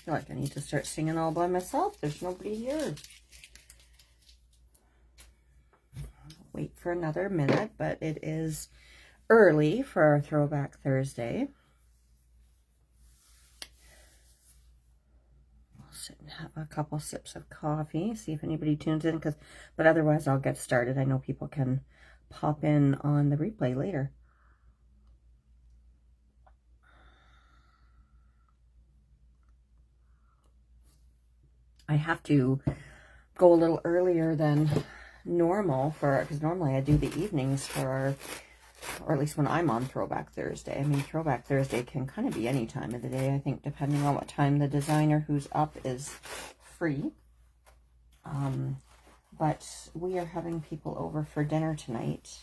feel like I need to start singing all by myself. There's nobody here. Wait for another minute, but it is early for our Throwback Thursday. I'll sit and have a couple sips of coffee, see if anybody tunes in, but otherwise I'll get started. I know people can pop in on the replay later. I have to go a little earlier than normal because normally I do the evenings for our, or at least when I'm on Throwback Thursday. I mean, Throwback Thursday can kind of be any time of the day, I think, depending on what time the designer who's up is free. But we are having people over for dinner tonight,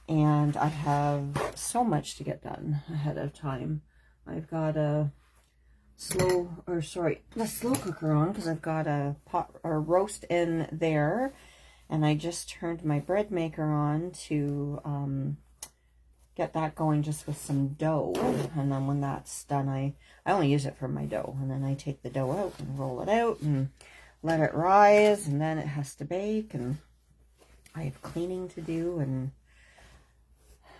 and I have so much to get done ahead of time. I've got the slow cooker on because I've got a pot or roast in there, and I just turned my bread maker on to get that going just with some dough. And then when that's done, I only use it for my dough, and then I take the dough out and roll it out and let it rise, and then it has to bake, and I have cleaning to do, and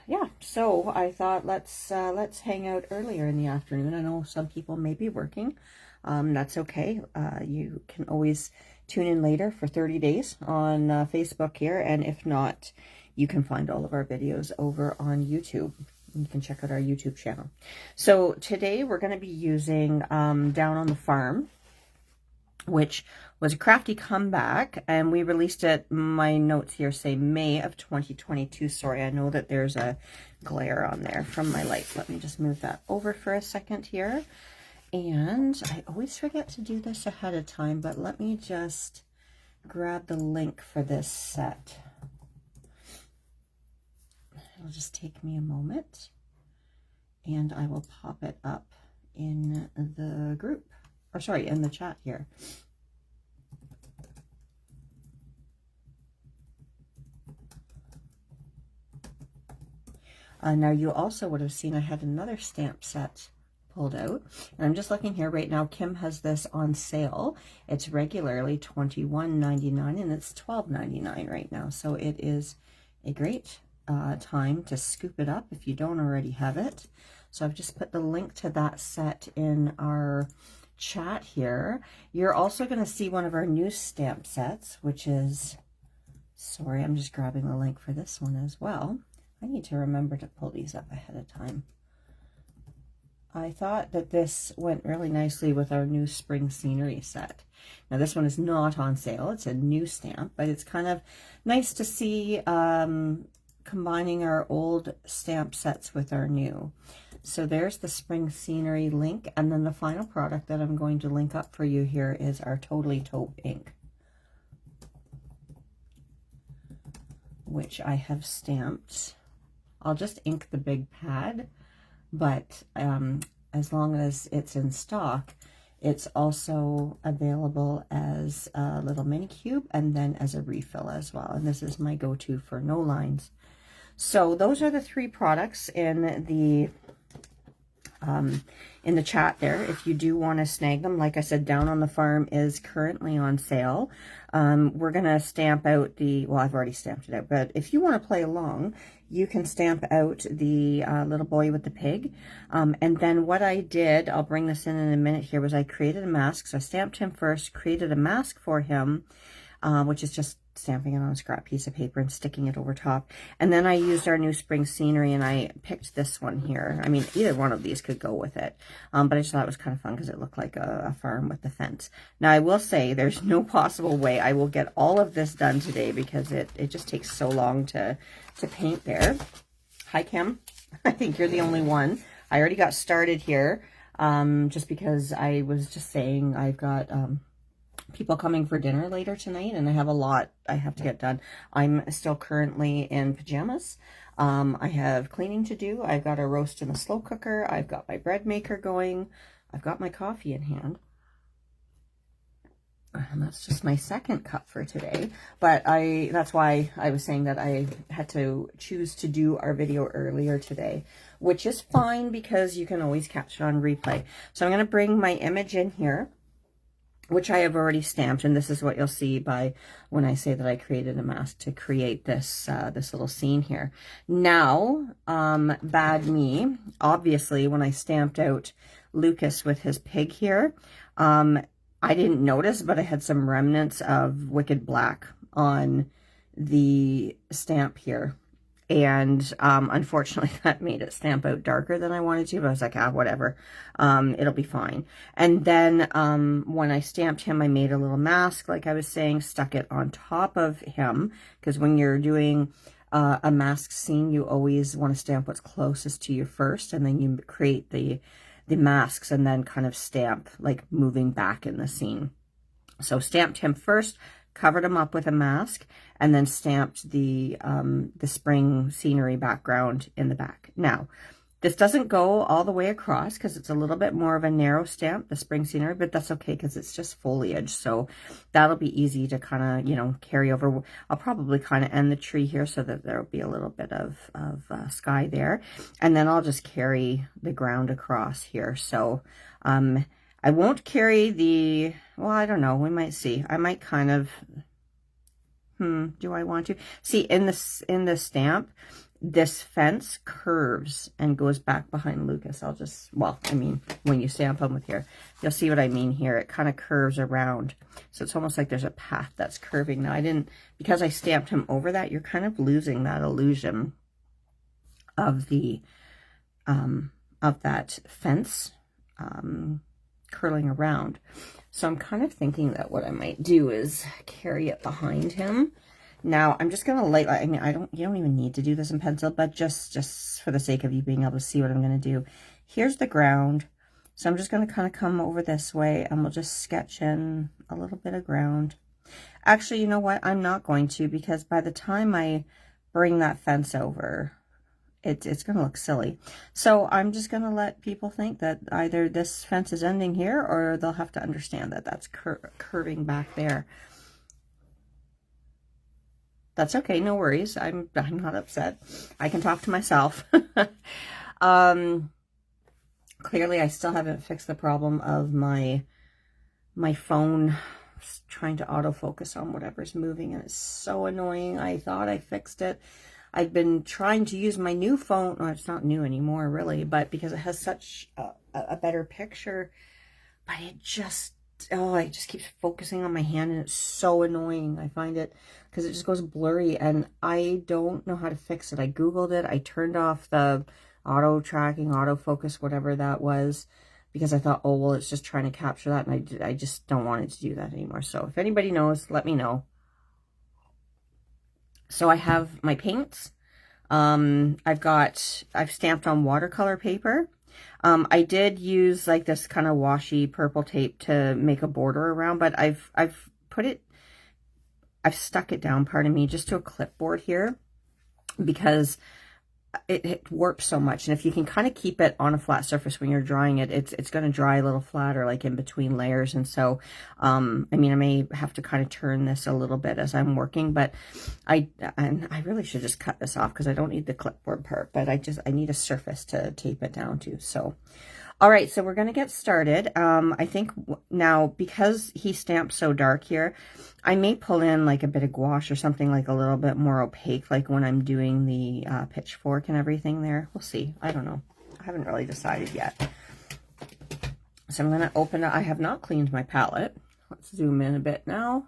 yeah, so I thought let's hang out earlier in the afternoon. I know some people may be working. That's okay. You can always tune in later for 30 days on Facebook here, and if not, you can find all of our videos over on YouTube. You can check out our YouTube channel. So today we're going to be using Down on the Farm, which was a crafty comeback, and we released it, my notes here say May of 2022. Sorry, I know that there's a glare on there from my light. Let me just move that over for a second here. And I always forget to do this ahead of time, but let me just grab the link for this set. It'll just take me a moment, and I will pop it up in the group. Or sorry, in the chat here. Now you also would have seen I had another stamp set pulled out. And I'm just looking here right now. Kim has this on sale. It's regularly $21.99 and it's $12.99 right now. So it is a great time to scoop it up if you don't already have it. So I've just put the link to that set in our chat here. You're also going to see one of our new stamp sets, which is, sorry, I'm just grabbing the link for this one as well. I need to remember to pull these up ahead of time. I thought that this went really nicely with our new spring scenery set. Now this one is not on sale. It's a new stamp, but it's kind of nice to see combining our old stamp sets with our new. So there's the spring scenery link, and then the final product that I'm going to link up for you here is our Totally Taupe ink, which I have stamped. I'll just ink the big pad, but as long as it's in stock, it's also available as a little mini cube and then as a refill as well. And this is my go-to for no lines. So those are the three products in the chat there. If you do want to snag them, like I said, Down on the Farm is currently on sale. We're going to stamp out the, well, I've already stamped it out, but if you want to play along, you can stamp out the little boy with the pig. And then what I did, I'll bring this in a minute here, was I created a mask. So I stamped him first, created a mask for him, which is just stamping it on a scrap piece of paper and sticking it over top. And then I used our new spring scenery, and I picked this one here. I mean, either one of these could go with it. But I just thought it was kind of fun because it looked like a farm with the fence. Now, I will say there's no possible way I will get all of this done today because it just takes so long to paint there. Hi, Kim. I think you're the only one. I already got started here just because I was just saying I've got people coming for dinner later tonight, and I have a lot I have to get done. I'm still currently in pajamas. I have cleaning to do. I've got a roast in the slow cooker. I've got my bread maker going. I've got my coffee in hand. And that's just my second cup for today. But that's why I was saying that I had to choose to do our video earlier today, which is fine because you can always catch it on replay. So I'm going to bring my image in here, which I have already stamped. And this is what you'll see by when I say that I created a mask to create this, this little scene here. Now, bad me, obviously, when I stamped out Lucas with his pig here, I didn't notice, but I had some remnants of Wicked Black on the stamp here. And unfortunately, that made it stamp out darker than I wanted to. But I was like, whatever. It'll be fine. And then when I stamped him, I made a little mask, like I was saying, stuck it on top of him. Because when you're doing a mask scene, you always want to stamp what's closest to you first. And then you create the masks and then kind of stamp like moving back in the scene. So stamped him first, covered him up with a mask, and then stamped the spring scenery background in the back. Now, this doesn't go all the way across because it's a little bit more of a narrow stamp, the spring scenery, but that's okay because it's just foliage. So that'll be easy to kind of, you know, carry over. I'll probably kind of end the tree here so that there'll be a little bit of sky there. And then I'll just carry the ground across here. So I won't carry the, well, I don't know. We might see. I might kind of, do I want to? See, in the stamp, this fence curves and goes back behind Lucas. I'll just, well, I mean, when you stamp him with here, you'll see what I mean here. It kind of curves around. So it's almost like there's a path that's curving. Now, I didn't, because I stamped him over that, you're kind of losing that illusion of the, of that fence, curling around. So I'm kind of thinking that what I might do is carry it behind him. Now, I'm just going to light, I mean, you don't even need to do this in pencil, but just for the sake of you being able to see what I'm going to do. Here's the ground. So I'm just going to kind of come over this way and we'll just sketch in a little bit of ground. Actually, you know what? I'm not going to, because by the time I bring that fence over, it's going to look silly. So I'm just going to let people think that either this fence is ending here or they'll have to understand that that's curving back there. That's okay, no worries. I'm not upset. I can talk to myself. Clearly, I still haven't fixed the problem of my phone trying to autofocus on whatever's moving, and it's so annoying. I thought I fixed it. I've been trying to use my new phone. Well, it's not new anymore, really, but because it has such a better picture, but it just, it just keeps focusing on my hand, and it's so annoying. I find it because it just goes blurry, and I don't know how to fix it. I Googled it. I turned off the auto tracking, autofocus, whatever that was, because I thought, oh, well, it's just trying to capture that, and I just don't want it to do that anymore. So if anybody knows, let me know. So I have my paints. I've stamped on watercolor paper. I did use like this kind of washy purple tape to make a border around, but I've stuck it down, pardon me, just to a clipboard here because it warps so much. And if you can kind of keep it on a flat surface when you're drawing it, it's going to dry a little flatter, like in between layers. And so, I mean, I may have to kind of turn this a little bit as I'm working, but I really should just cut this off because I don't need the clipboard part, but I need a surface to tape it down to. So, all right, so we're going to get started. I think now, because he stamped so dark here, I may pull in like a bit of gouache or something like a little bit more opaque, like when I'm doing the pitchfork and everything there. We'll see. I don't know. I haven't really decided yet. So I'm going to open it. I have not cleaned my palette. Let's zoom in a bit now.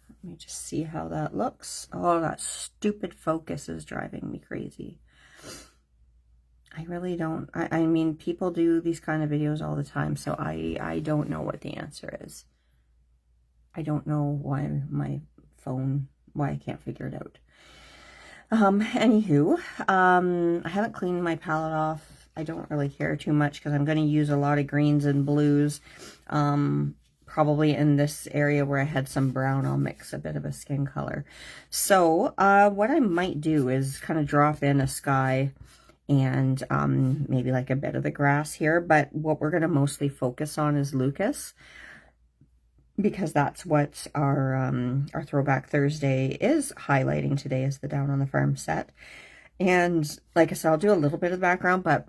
Let me just see how that looks. Oh, that stupid focus is driving me crazy. I really don't, I mean, people do these kind of videos all the time, so I don't know what the answer is. I don't know why my phone, why I can't figure it out. Anywho, I haven't cleaned my palette off. I don't really care too much because I'm going to use a lot of greens and blues. Probably in this area where I had some brown, I'll mix a bit of a skin color. So, what I might do is kind of drop in a sky and maybe like a bit of the grass here, but what we're going to mostly focus on is Lucas. because that's what our Throwback Thursday is highlighting today, is the Down on the Farm set. And like I said, I'll do a little bit of the background, but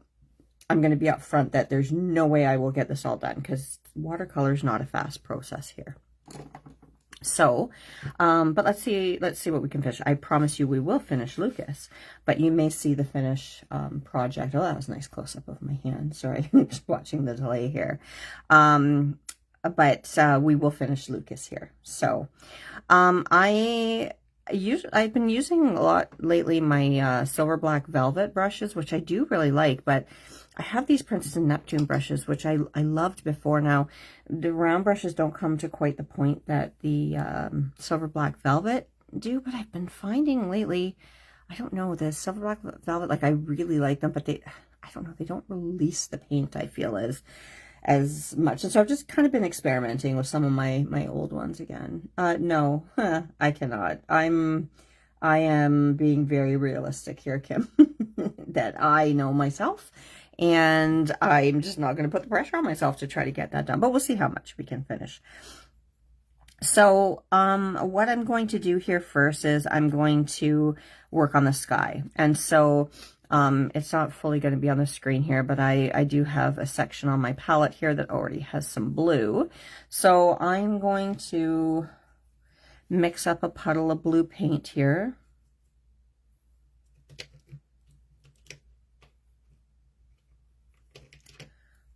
I'm going to be upfront that there's no way I will get this all done because watercolor is not a fast process here. So, but let's see what we can finish. I promise you we will finish Lucas, but you may see the finish project. Oh, that was a nice close-up of my hand. Sorry, I'm just watching the delay here. But we will finish Lucas here. So, I've been using a lot lately my silver black velvet brushes, which I do really like, but I have these Princess and Neptune brushes, which I loved before. Now, the round brushes don't come to quite the point that the silver black velvet do, but I've been finding lately, I don't know, the silver black velvet, like I really like them, but I don't know, they don't release the paint, I feel, as much. And so I've just kind of been experimenting with some of my old ones again. No, I cannot. I am being very realistic here, Kim, that I know myself, and I'm just not going to put the pressure on myself to try to get that done, but we'll see how much we can finish. So, what I'm going to do here first is I'm going to work on the sky. And so, it's not fully going to be on the screen here, but I do have a section on my palette here that already has some blue. So I'm going to mix up a puddle of blue paint here.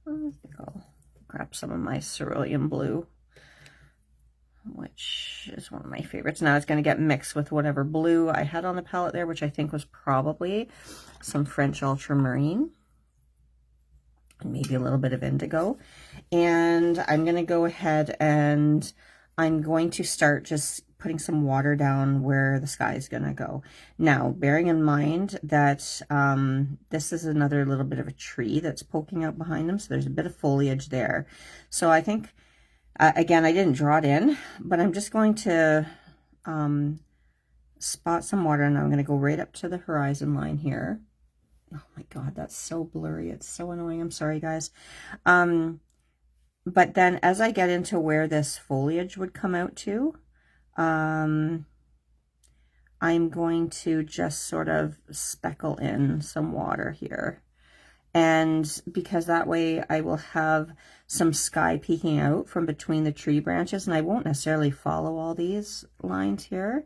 I think I'll grab some of my cerulean blue, which is one of my favorites. Now it's going to get mixed with whatever blue I had on the palette there, which I think was probably some French ultramarine and maybe a little bit of indigo. And I'm going to go ahead and I'm going to start just putting some water down where the sky is going to go. Now, bearing in mind that this is another little bit of a tree that's poking out behind them, so there's a bit of foliage there. So I think, again, I didn't draw it in, but I'm just going to spot some water, and I'm going to go right up to the horizon line here. Oh my God, that's so blurry. It's so annoying. I'm sorry, guys. But then as I get into where this foliage would come out to, I'm going to just sort of speckle in some water here. And because that way I will have some sky peeking out from between the tree branches, and I won't necessarily follow all these lines here,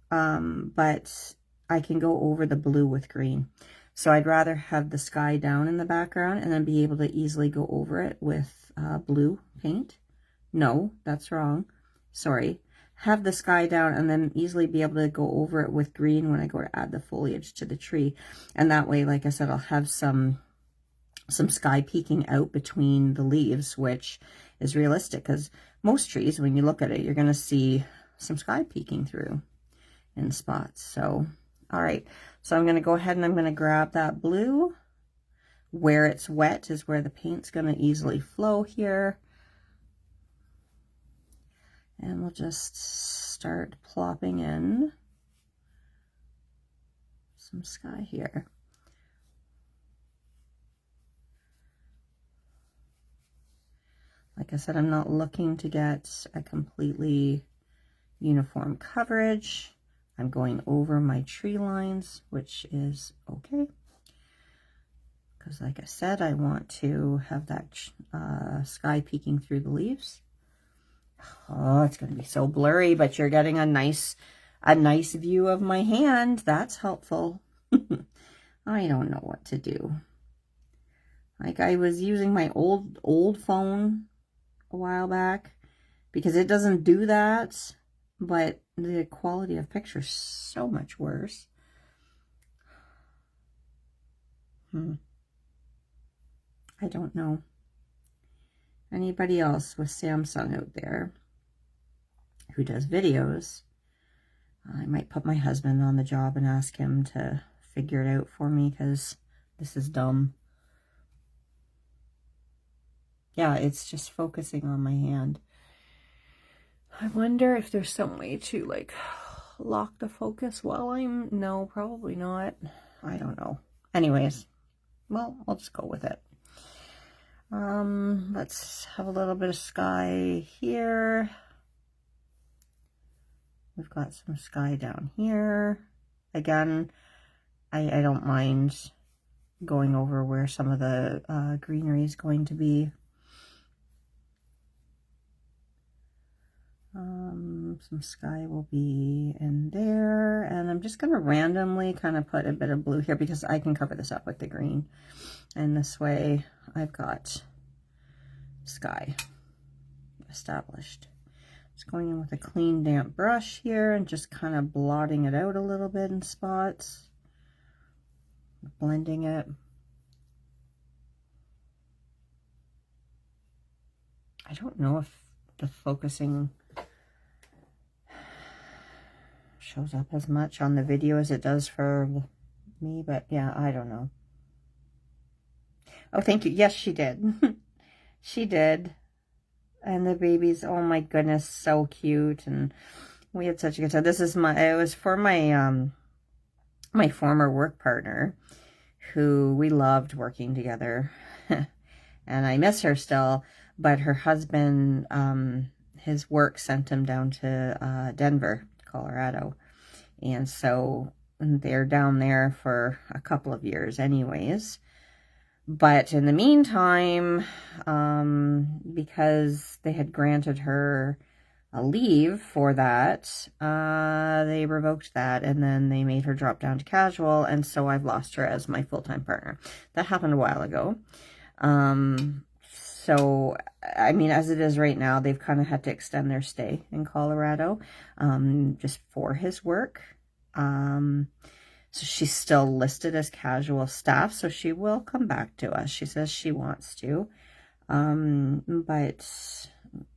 but I can go over the blue with green. So I'd rather have the sky down in the background and then be able to easily go over it with blue paint. No, that's wrong. Sorry. Have the sky down and then easily be able to go over it with green when I go to add the foliage to the tree. And that way, like I said, I'll have some sky peeking out between the leaves, which is realistic because most trees, when you look at it, you're going to see some sky peeking through in spots. So, all right. So I'm going to go ahead and I'm going to grab that blue. Where it's wet is where the paint's going to easily flow here. And we'll just start plopping in some sky here. Like I said, I'm not looking to get a completely uniform coverage. I'm going over my tree lines, which is okay. Because like I said, I want to have that sky peeking through the leaves. Oh, it's going to be so blurry, but you're getting a nice view of my hand. That's helpful. I don't know what to do. Like I was using my old phone a while back because it doesn't do that, but the quality of picture is so much worse. I don't know. Anybody else with Samsung out there who does videos, I might put my husband on the job and ask him to figure it out for me because this is dumb. Yeah, it's just focusing on my hand. I wonder if there's some way to like lock the focus while I'm... No, probably not. I don't know. Anyways, well, I'll just go with it. Let's have a little bit of sky here. We've got some sky down here. Again, I don't mind going over where some of the greenery is going to be. Some sky will be in there, and I'm just going to randomly kind of put a bit of blue here because I can cover this up with the green, and this way I've got sky established. Just going in with a clean damp brush here and just kind of blotting it out a little bit in spots, blending it. I don't know if the focusing shows up as much on the video as it does for me, but yeah, I don't know. Oh, thank you. Yes, she did. She did. And the babies, oh my goodness, so cute. And we had such a good time. This is it was for my my former work partner, who we loved working together. And I miss her still, but her husband, his work sent him down to Denver, Colorado. And so they're down there for a couple of years anyways. But in the meantime, because they had granted her a leave for that, they revoked that, and then they made her drop down to casual, and so I've lost her as my full-time partner. That happened a while ago. So, I mean, as it is right now, they've kind of had to extend their stay in Colorado, just for his work. So she's still listed as casual staff, so she will come back to us. She says she wants to. But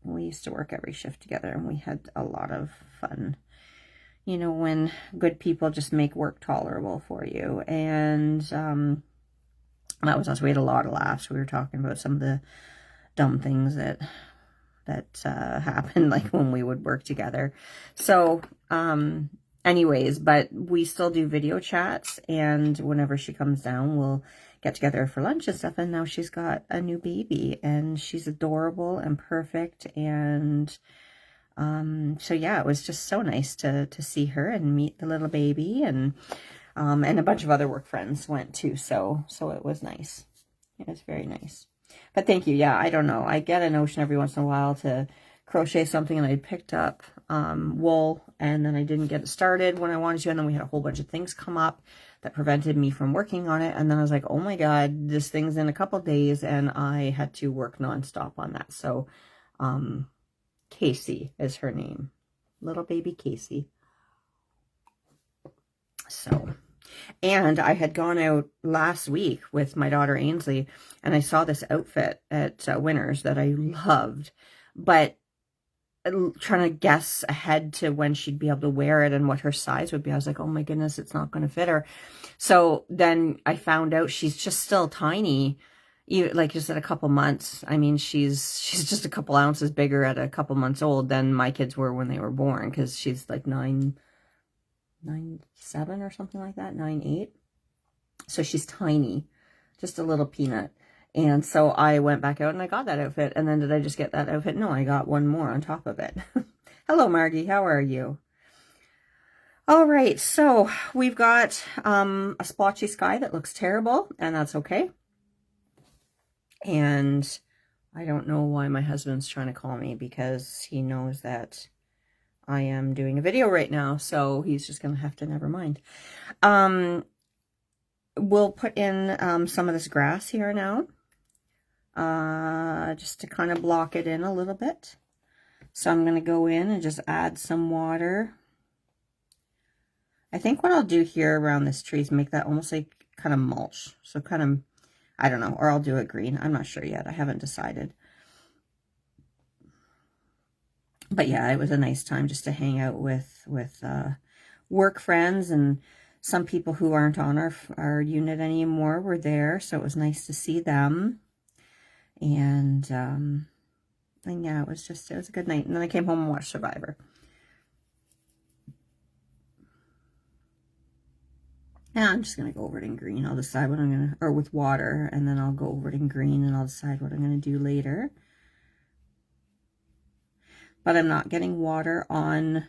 we used to work every shift together, and we had a lot of fun. You know, when good people just make work tolerable for you. And that was us. We had a lot of laughs. We were talking about some of the dumb things that happened, like when we would work together. So, anyways, but we still do video chats, and whenever she comes down, we'll get together for lunch and stuff. And now she's got a new baby, and she's adorable and perfect. And so yeah, it was just so nice to see her and meet the little baby, and a bunch of other work friends went too. So it was nice. It was very nice. But thank you. Yeah, I don't know. I get a notion every once in a while to crochet something, and I picked up wool, and then I didn't get it started when I wanted to, and then we had a whole bunch of things come up that prevented me from working on it. And then I was like, oh my god, this thing's in a couple days, and I had to work nonstop on that. So Casey is her name, little baby Casey. So, and I had gone out last week with my daughter Ainsley, and I saw this outfit at Winners that I loved, but trying to guess ahead to when she'd be able to wear it and what her size would be, I was like, oh my goodness, it's not going to fit her. So then I found out she's just still tiny, like just at a couple months. I mean, she's just a couple ounces bigger at a couple months old than my kids were when they were born, because she's like 9'7" or something like that, 9'8". So she's tiny, just a little peanut. And so I went back out and I got that outfit. And then did I just get that outfit? No, I got one more on top of it. Hello, Margie. How are you? All right. So we've got a splotchy sky that looks terrible, and that's okay. And I don't know why my husband's trying to call me, because he knows that I am doing a video right now. So he's just going to have to never mind. We'll put in some of this grass here now. Just to kind of block it in a little bit. So I'm going to go in and just add some water. I think what I'll do here around this tree is make that almost like kind of mulch. So kind of, I don't know, or I'll do it green. I'm not sure yet. I haven't decided. But yeah, it was a nice time just to hang out with work friends, and some people who aren't on our unit anymore were there. So it was nice to see them. And yeah, it was a good night. And then I came home and watched Survivor. And I'm just going to go over it in green. I'll decide what I'm going to, or with water, and then I'll go over it in green and I'll decide what I'm going to do later. But I'm not getting water on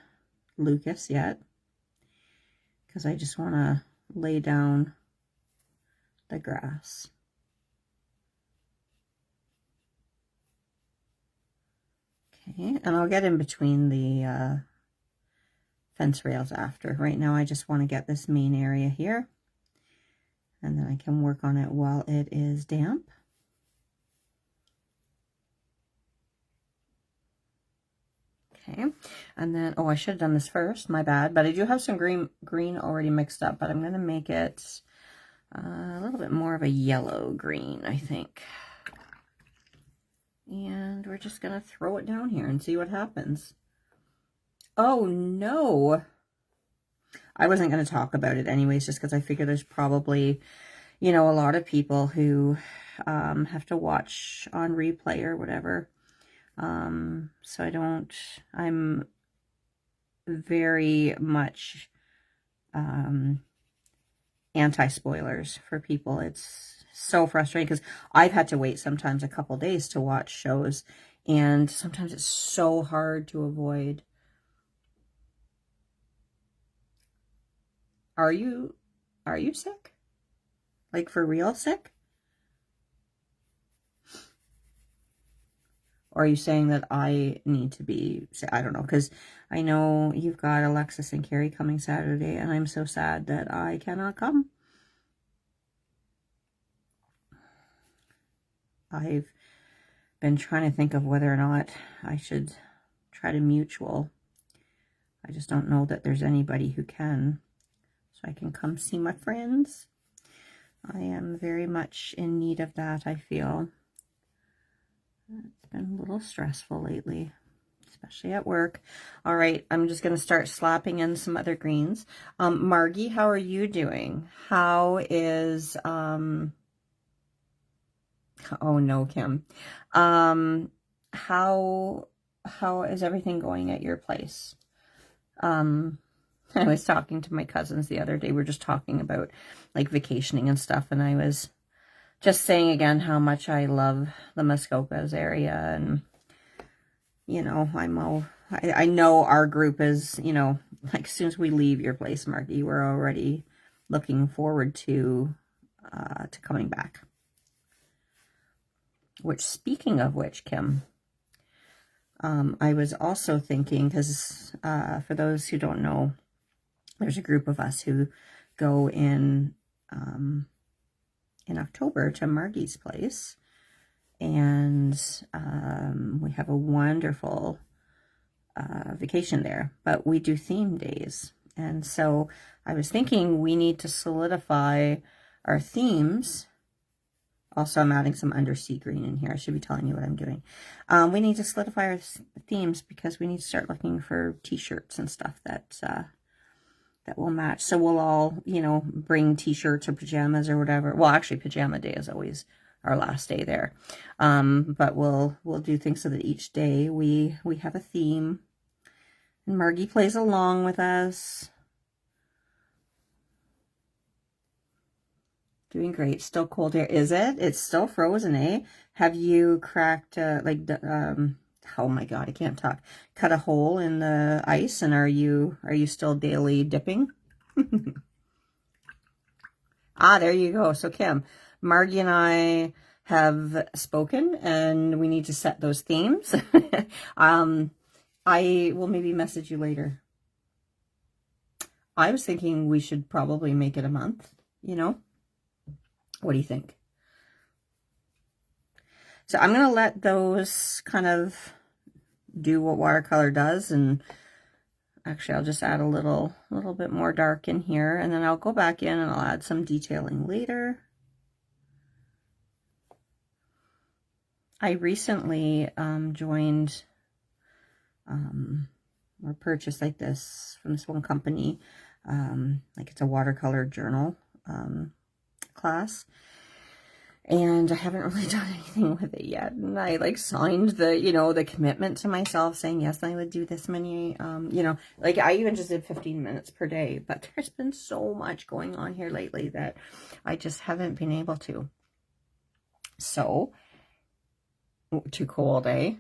Lucas yet, because I just want to lay down the grass. Okay, and I'll get in between the fence rails after. Right now I just want to get this main area here, and then I can work on it while it is damp. Okay, and then, oh, I should have done this first, my bad, but I do have some green already mixed up, but I'm going to make it a little bit more of a yellow green, I think. And we're just going to throw it down here and see what happens. Oh, no. I wasn't going to talk about it anyways, just because I figure there's probably, you know, a lot of people who have to watch on replay or whatever. So I'm very much anti-spoilers for people. It's so frustrating because I've had to wait sometimes a couple days to watch shows, and sometimes it's so hard to avoid. Are you sick? Like for real sick? Or are you saying that I need to be, I don't know, because I know you've got Alexis and Carrie coming Saturday, and I'm so sad that I cannot come. I've been trying to think of whether or not I should try to mutual. I just don't know that there's anybody who can, so I can come see my friends. I am very much in need of that, I feel. It's been a little stressful lately, especially at work. All right, I'm just going to start slapping in some other greens. Margie, how are you doing? How is, oh no, Kim. How is everything going at your place? I was talking to my cousins the other day. We were just talking about like vacationing and stuff, and I was just saying again how much I love the Muskokas area, and you know, I know our group is, you know, like as soon as we leave your place, Margie, we're already looking forward to coming back. Which, speaking of which, Kim, I was also thinking, because for those who don't know, there's a group of us who go in October to Margie's place, and we have a wonderful vacation there, but we do theme days. And so I was thinking we need to solidify our themes. Also, I'm adding some undersea green in here. I should be telling you what I'm doing. We need to solidify our themes because we need to start looking for t-shirts and stuff that will match. So we'll all, you know, bring t-shirts or pajamas or whatever. Well, actually, pajama day is always our last day there. But we'll do things so that each day we have a theme. And Margie plays along with us. Doing great. Still cold here. Is it? It's still frozen, eh? Have you cracked, oh my God, I can't talk. Cut a hole in the ice, and are you still daily dipping? Ah, there you go. So Kim, Margie and I have spoken, and we need to set those themes. I will maybe message you later. I was thinking we should probably make it a month, you know? What do you think? So I'm going to let those kind of do what watercolor does, and actually I'll just add a little bit more dark in here, and then I'll go back in and I'll add some detailing later. I recently joined or purchased like this from this one company, like it's a watercolor journal class. And I haven't really done anything with it yet. And I like signed the, you know, the commitment to myself saying, yes, I would do this many, you know, like I even just did 15 minutes per day, but there's been so much going on here lately that I just haven't been able to. So, too cold, eh?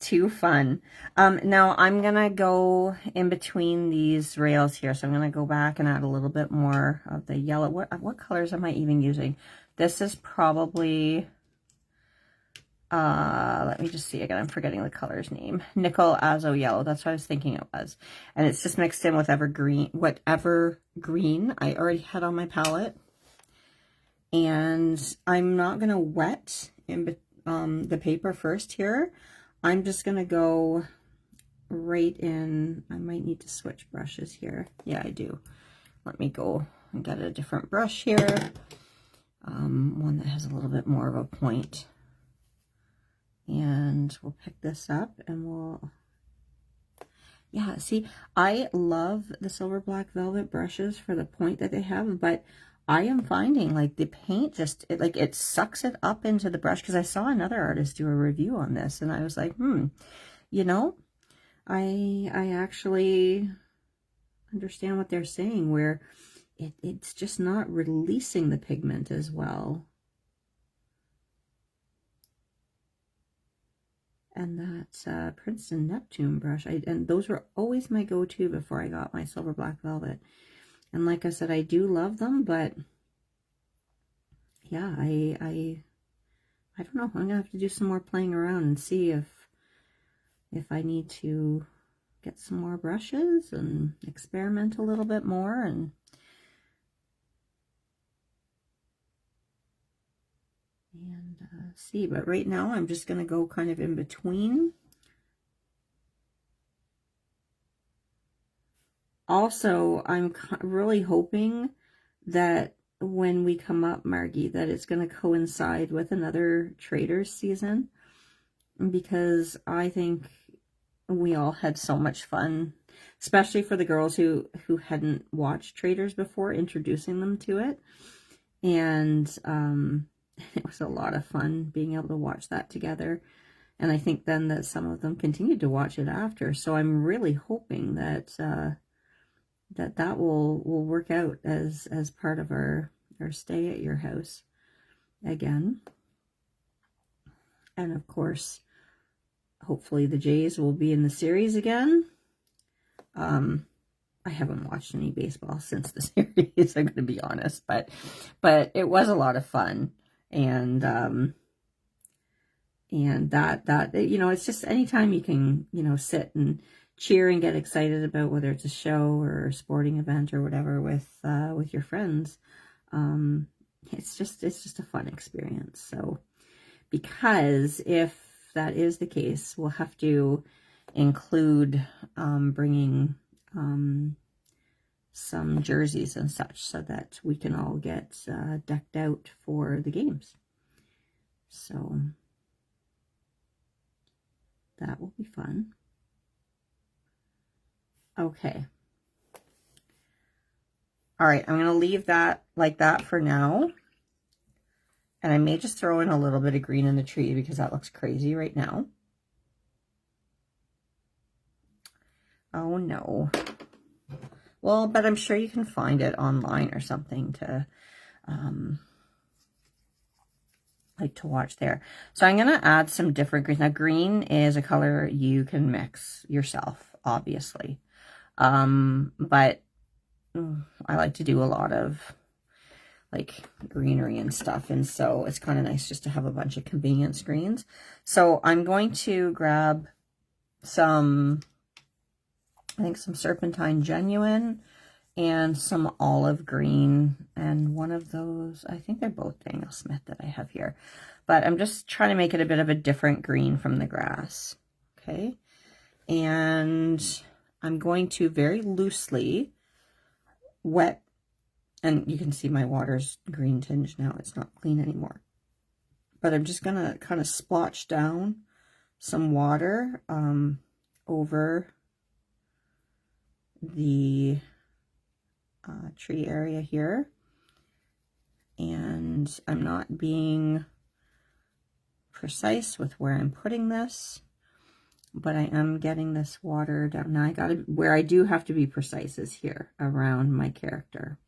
Too fun. Now I'm gonna go in between these rails here. So I'm gonna go back and add a little bit more of the yellow. What colors am I even using? This is probably, let me just see again. I'm forgetting the color's name. Nickel Azo Yellow. That's what I was thinking it was. And it's just mixed in with whatever green I already had on my palette. And I'm not gonna wet in the paper first here. I'm just going to go right in. I might need to switch brushes here. Yeah, I do. Let me go and get a different brush here. One that has a little bit more of a point. And we'll pick this up and we'll... Yeah, see, I love the Silver Black Velvet brushes for the point that they have, but I am finding like the paint just, it sucks it up into the brush, because I saw another artist do a review on this and I was like, you know, I actually understand what they're saying, where it's just not releasing the pigment as well. And that Princeton Neptune brush, and those were always my go-to before I got my Silver Black Velvet. And like I said, I do love them, but yeah, I don't know. I'm gonna have to do some more playing around and see if I need to get some more brushes and experiment a little bit more and see. But right now, I'm just gonna go kind of in between. Also, I'm really hoping that when we come up, Margie, that it's going to coincide with another Traders season, because I think we all had so much fun, especially for the girls who hadn't watched Traders before, introducing them to it. And it was a lot of fun being able to watch that together. And I think then that some of them continued to watch it after. So I'm really hoping that that will work out as part of our stay at your house again. And of course, hopefully the Jays will be in the series again. I haven't watched any baseball since the series, I'm going to be honest, but it was a lot of fun. And that you know, it's just anytime you can, you know, sit and cheer and get excited about whether it's a show or a sporting event or whatever with your friends, it's just a fun experience. So, because if that is the case, we'll have to include bringing some jerseys and such so that we can all get decked out for the games. So that will be fun. Okay. All right, I'm going to leave that like that for now. And I may just throw in a little bit of green in the tree because that looks crazy right now. Oh no. Well, but I'm sure you can find it online or something to like to watch there. So I'm going to add some different greens. Now, green is a color you can mix yourself, obviously. But I like to do a lot of like greenery and stuff, and so it's kind of nice just to have a bunch of convenience greens. So I'm going to grab some, I think some Serpentine Genuine and some olive green, and one of those, I think they're both Daniel Smith that I have here, but I'm just trying to make it a bit of a different green from the grass. Okay, and I'm going to very loosely wet, and you can see my water's green tinge now, it's not clean anymore, but I'm just gonna kind of splotch down some water over the tree area here, and and I'm not being precise with where I'm putting this, but I am getting this water down. Now I gotta, where I do have to be precise is here around my character.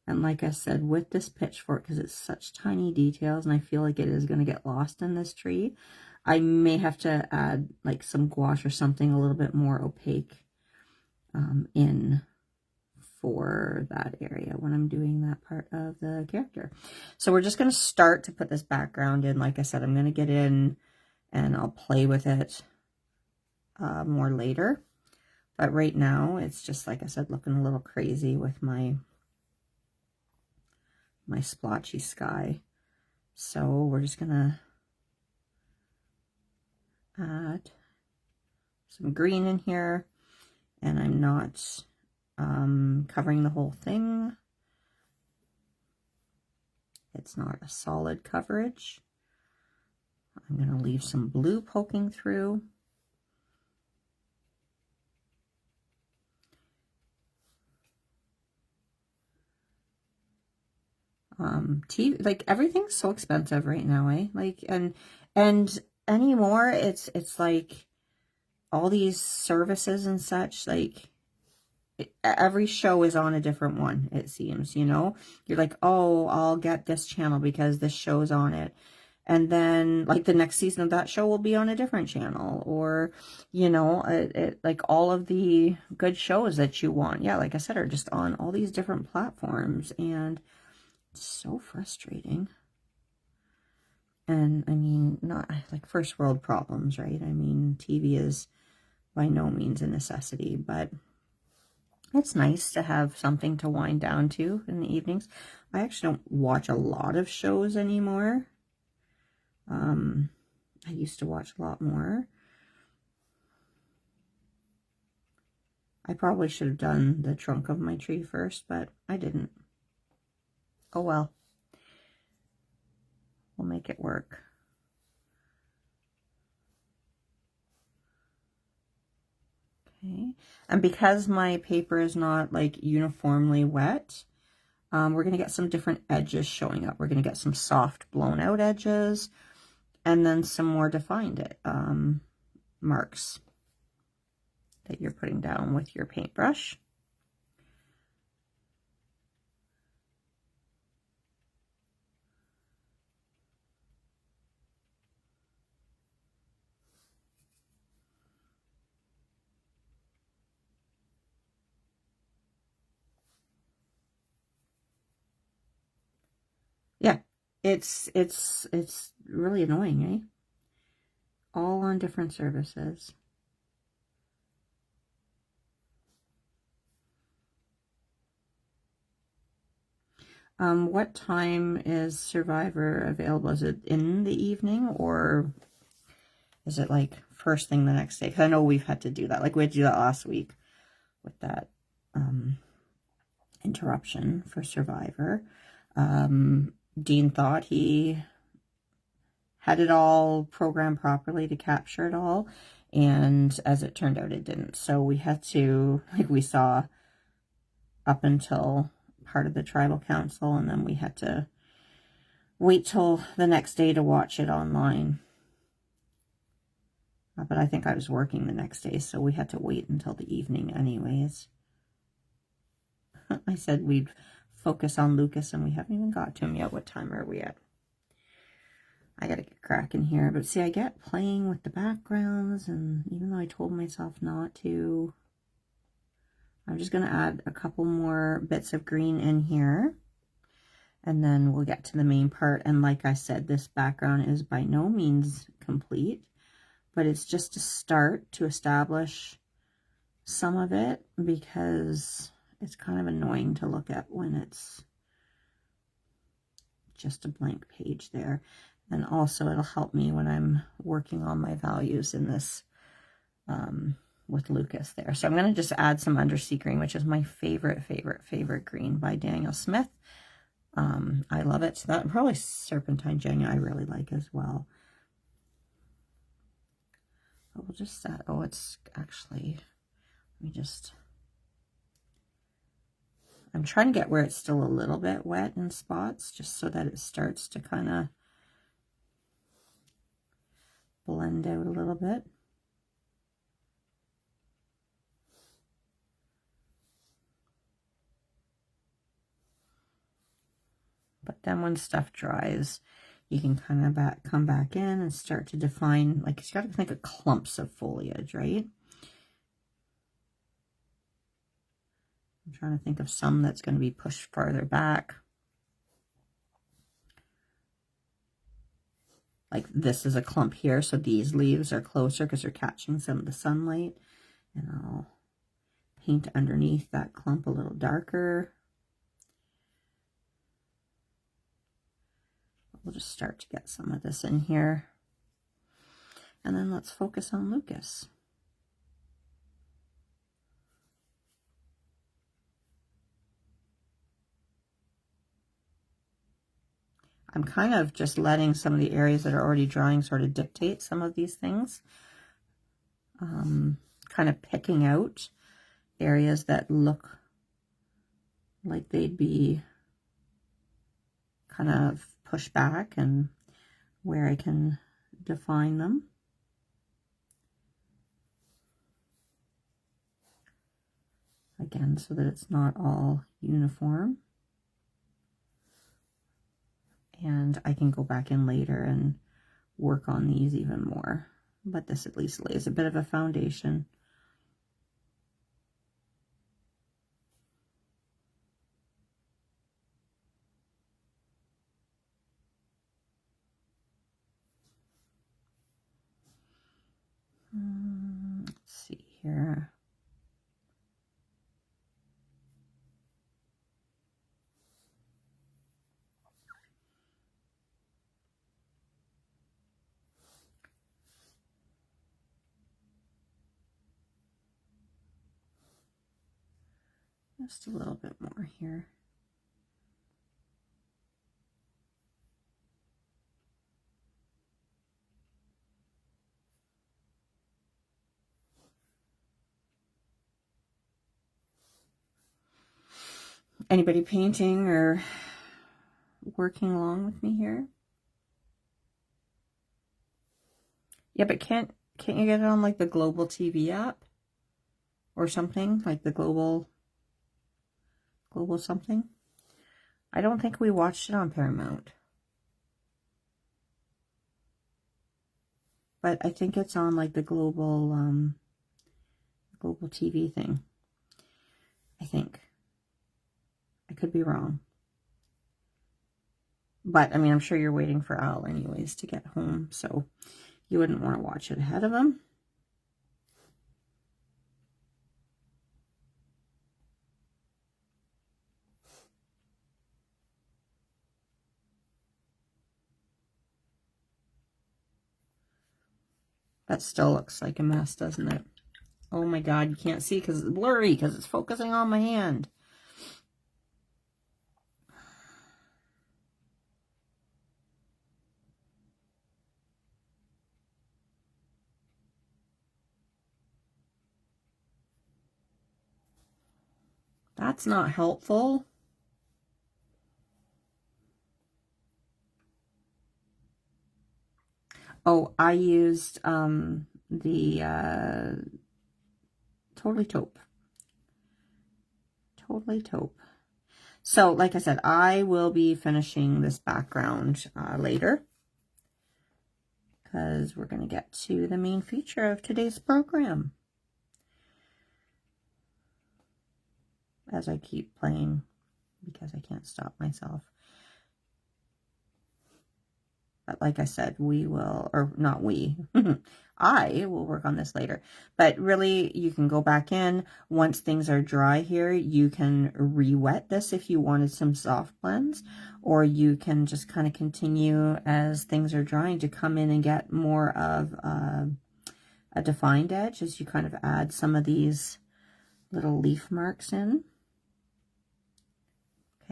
And like I said, with this pitchfork, because it's such tiny details and I feel like it is going to get lost in this tree, I may have to add like some gouache or something a little bit more opaque in for that area when I'm doing that part of the character. So we're just going to start to put this background in. Like I said, I'm going to get in and I'll play with it more later. But right now, it's just, like I said, looking a little crazy with my splotchy sky. So we're just gonna add some green in here, and I'm not covering the whole thing. It's not a solid coverage. I'm gonna leave some blue poking through. TV, like everything's so expensive right now, eh? Like, and anymore, it's like all these services and such, like every show is on a different one, it seems, you know? You're like, oh, I'll get this channel because this show's on it. And then like the next season of that show will be on a different channel, or, you know, like all of the good shows that you want. Yeah, like I said, are just on all these different platforms, and it's so frustrating. And I mean, not like first world problems, right? I mean, TV is by no means a necessity, but it's nice to have something to wind down to in the evenings. I actually don't watch a lot of shows anymore. I used to watch a lot more. I probably should have done the trunk of my tree first, but I didn't. Oh well. We'll make it work. Okay. And because my paper is not like uniformly wet, we're going to get some different edges showing up. We're going to get some soft blown out edges, and then some more defined marks that you're putting down with your paintbrush. Yeah, it's really annoying, eh? All on different services. What time is Survivor available? Is it in the evening, or is it like first thing the next day? Because I know we've had to do that. Like we had to do that last week with that interruption for Survivor. Dean thought he had it all programmed properly to capture it all, and as it turned out, it didn't. So we had to, like we saw up until part of the tribal council, and then we had to wait till the next day to watch it online. But I think I was working the next day, so we had to wait until the evening anyways. I said we'd focus on Lucas, and we haven't even got to him yet. What time are we at? I gotta get cracking here. But see, I get playing with the backgrounds, and even though I told myself not to, I'm just gonna add a couple more bits of green in here, and then we'll get to the main part. And like I said, this background is by no means complete, but it's just a start to establish some of it, because it's kind of annoying to look at when it's just a blank page there. And also it'll help me when I'm working on my values in this with Lucas there. So I'm going to just add some undersea green, which is my favorite green by Daniel Smith. I love it. So that, probably Serpentine Genuine I really like as well. But we'll just set, oh, it's actually, let me just I'm trying to get where it's still a little bit wet in spots, just so that it starts to kind of blend out a little bit. But then when stuff dries, you can kind of come back in and start to define, like, you got to think of clumps of foliage, right? I'm trying to think of some that's going to be pushed farther back. Like this is a clump here, so these leaves are closer because they're catching some of the sunlight. And I'll paint underneath that clump a little darker. We'll just start to get some of this in here. And then let's focus on Lucas. I'm kind of just letting some of the areas that are already drying sort of dictate some of these things. Kind of picking out areas that look like they'd be kind of pushed back and where I can define them. Again, so that it's not all uniform. And I can go back in later and work on these even more. But this at least lays a bit of a foundation. Let's see here. Just a little bit more here. Anybody painting or working along with me here? Yeah, but can't you get it on like the Global TV app or something, like the global something? I don't think we watched it on Paramount, but I think it's on like the global TV thing. I think. I could be wrong. But, I mean, I'm sure you're waiting for Al anyways to get home, so you wouldn't want to watch it ahead of him. That still looks like a mess, doesn't it? Oh my God, you can't see because it's blurry because it's focusing on my hand. That's not helpful. Oh, I used the Totally Taupe. Totally Taupe. So, like I said, I will be finishing this background later, because we're going to get to the main feature of today's program. As I keep playing, because I can't stop myself. But like I said, we will, or not we, I will work on this later. But really, you can go back in. Once things are dry here, you can re-wet this if you wanted some soft blends. Or you can just kind of continue as things are drying to come in and get more of a defined edge as you kind of add some of these little leaf marks in.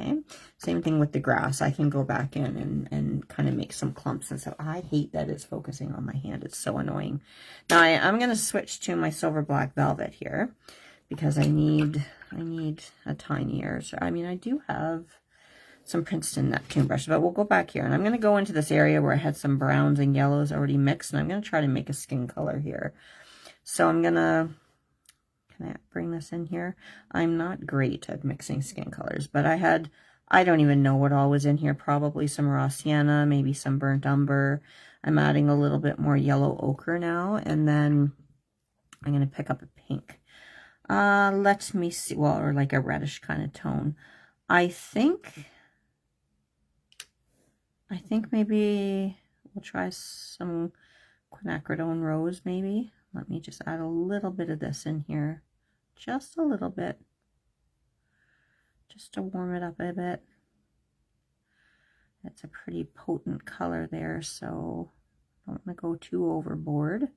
Okay, same thing with the grass. I can go back in and kind of make some clumps and stuff. I hate that it's focusing on my hand. It's so annoying. Now I'm going to switch to my silver black velvet here because I need I need a tinier. So, I mean, I do have some Princeton Neptune brushes, but we'll go back here. And I'm going to go into this area where I had some browns and yellows already mixed. And I'm going to try to make a skin color here. So I'm going to, can I bring this in here? I'm not great at mixing skin colors, but I don't even know what all was in here. Probably some raw sienna, maybe some burnt umber. I'm adding a little bit more yellow ochre now. And then I'm going to pick up a pink. Let me see. Well, or like a reddish kind of tone. I think maybe we'll try some quinacridone rose, maybe. Let me just add a little bit of this in here. Just a little bit. Just to warm it up a bit. It's a pretty potent color there, so I don't want to go too overboard.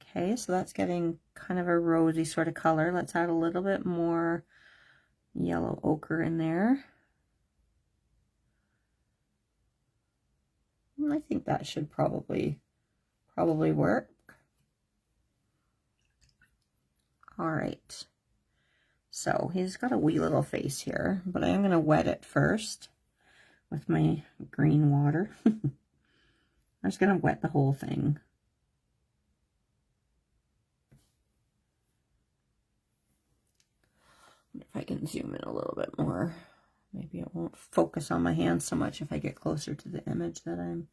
Okay, so that's getting kind of a rosy sort of color. Let's add a little bit more yellow ochre in there. I think that should probably work. All right. So he's got a wee little face here, but I am going to wet it first with my green water. I'm just going to wet the whole thing. If I can zoom in a little bit more, maybe it won't focus on my hand so much if I get closer to the image that I'm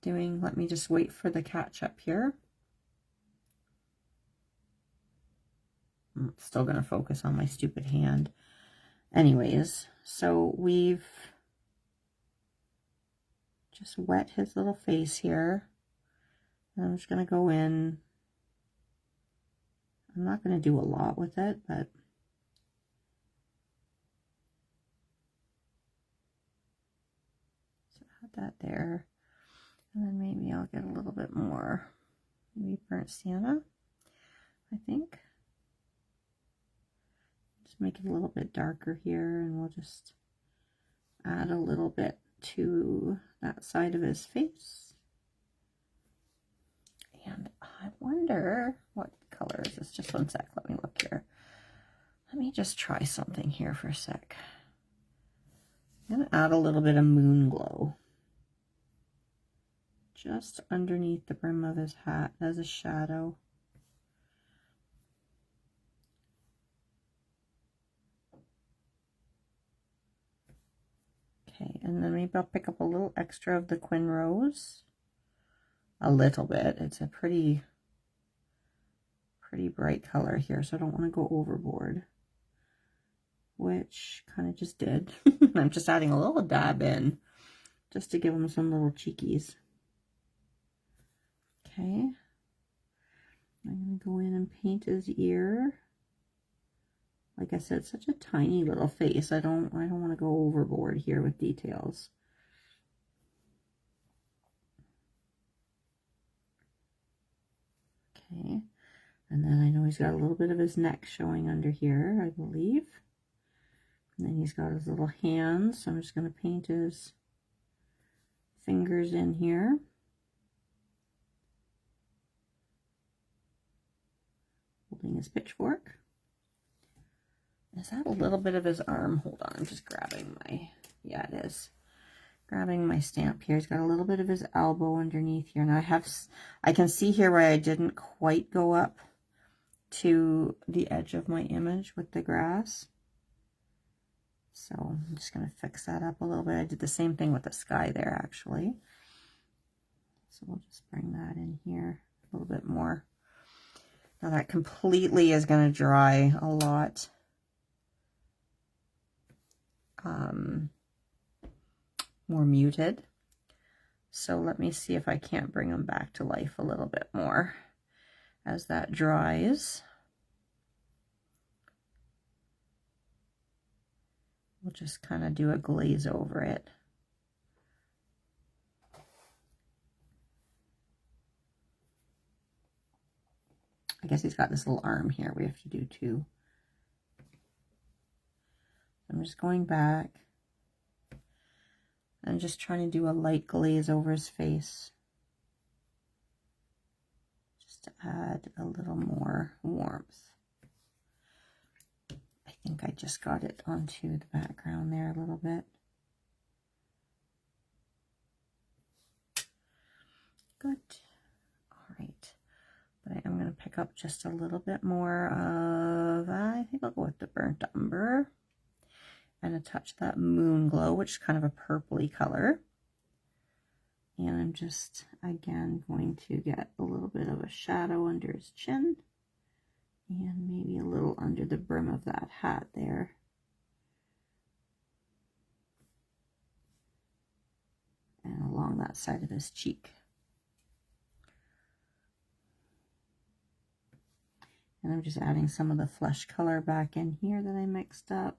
doing. Let me just wait for the catch up here. I'm still going to focus on my stupid hand. Anyways, so we've just wet his little face here. And I'm just going to go in. I'm not going to do a lot with it, but so add that there. And then maybe I'll get a little bit more, maybe burnt sienna, I think. Just make it a little bit darker here, and we'll just add a little bit to that side of his face. And I wonder what color is this? Just one sec, let me look here. Let me just try something here for a sec. I'm going to add a little bit of moon glow just underneath the brim of his hat as a shadow. Okay, and then maybe I'll pick up a little extra of the Quin Rose. A little bit. It's a pretty bright color here, so I don't want to go overboard. Which kind of just did. I'm just adding a little dab in just to give him some little cheekies. Okay. I'm going to go in and paint his ear. Like I said, such a tiny little face. I don't want to go overboard here with details. Okay. And then I know he's got a little bit of his neck showing under here, I believe. And then he's got his little hands. So I'm just going to paint his fingers in here. Holding his pitchfork. Is that a little bit of his arm? Hold on, I'm just grabbing my, yeah, it is. Grabbing my stamp here. He's got a little bit of his elbow underneath here. Now I can see here where I didn't quite go up to the edge of my image with the grass. So I'm just going to fix that up a little bit. I did the same thing with the sky there, actually. So we'll just bring that in here a little bit more. Now that completely is going to dry a lot. More muted. So let me see if I can't bring them back to life a little bit more as that dries. We'll just kind of do a glaze over it. I guess he's got this little arm here we have to do too. I'm just going back and just trying to do a light glaze over his face, just to add a little more warmth. think I just got it onto the background there a little bit. Good. All right. But I am going to pick up just a little bit more of, I think I'll go with the burnt umber and a touch of that moon glow, which is kind of a purpley color. And I'm just, again, going to get a little bit of a shadow under his chin and maybe a little under the brim of that hat there. And along that side of his cheek. And I'm just adding some of the flesh color back in here that I mixed up.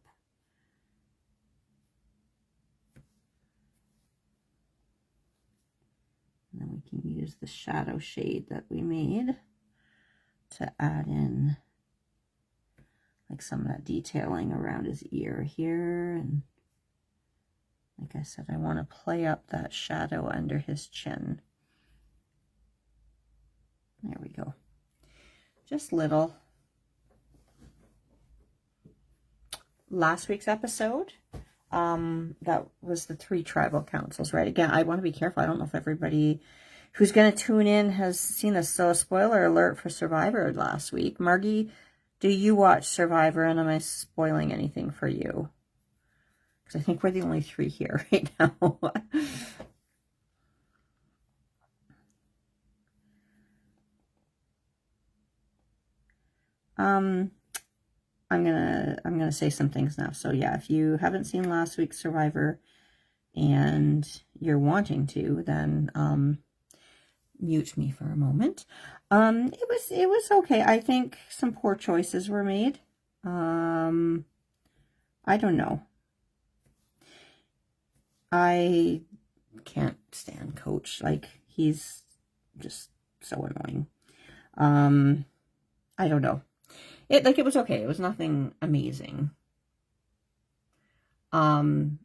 And then we can use the shadow shade that we made to add in like some of that detailing around his ear here. And like I said, I want to play up that shadow under his chin. There we go. Just little. Last week's episode, that was the 3 tribal councils, right? Again, I want to be careful. I don't know if everybody who's going to tune in has seen this. So a spoiler alert for Survivor last week. Margie, do you watch Survivor, and am I spoiling anything for you? Because I think we're the only 3 here right now. I'm gonna say some things now. So yeah, if you haven't seen last week's Survivor and you're wanting to, then mute me for a moment. It was okay. I think some poor choices were made. I don't know. I can't stand Coach. Like, he's just so annoying. I don't know. It was okay. It was nothing amazing. You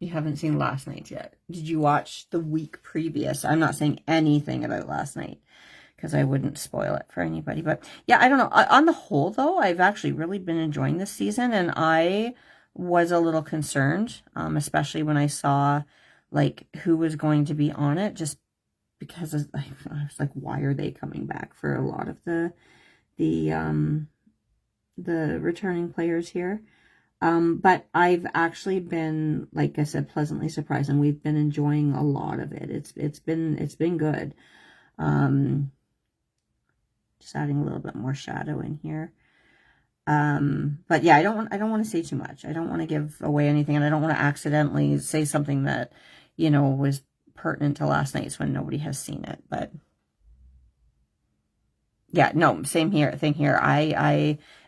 haven't seen last night yet. Did you watch the week previous? I'm not saying anything about last night because I wouldn't spoil it for anybody. But yeah, I don't know. On the whole, though, I've actually really been enjoying this season, and I was a little concerned, especially when I saw like who was going to be on it, just because I was like, why are they coming back for a lot of the returning players here? But I've actually been, like I said, pleasantly surprised, and we've been enjoying a lot of it. It's been good. Just adding a little bit more shadow in here. But yeah, I don't want to say too much. I don't want to give away anything, and I don't want to accidentally say something that, you know, was pertinent to last night's when nobody has seen it. But yeah, no, same here, thing here.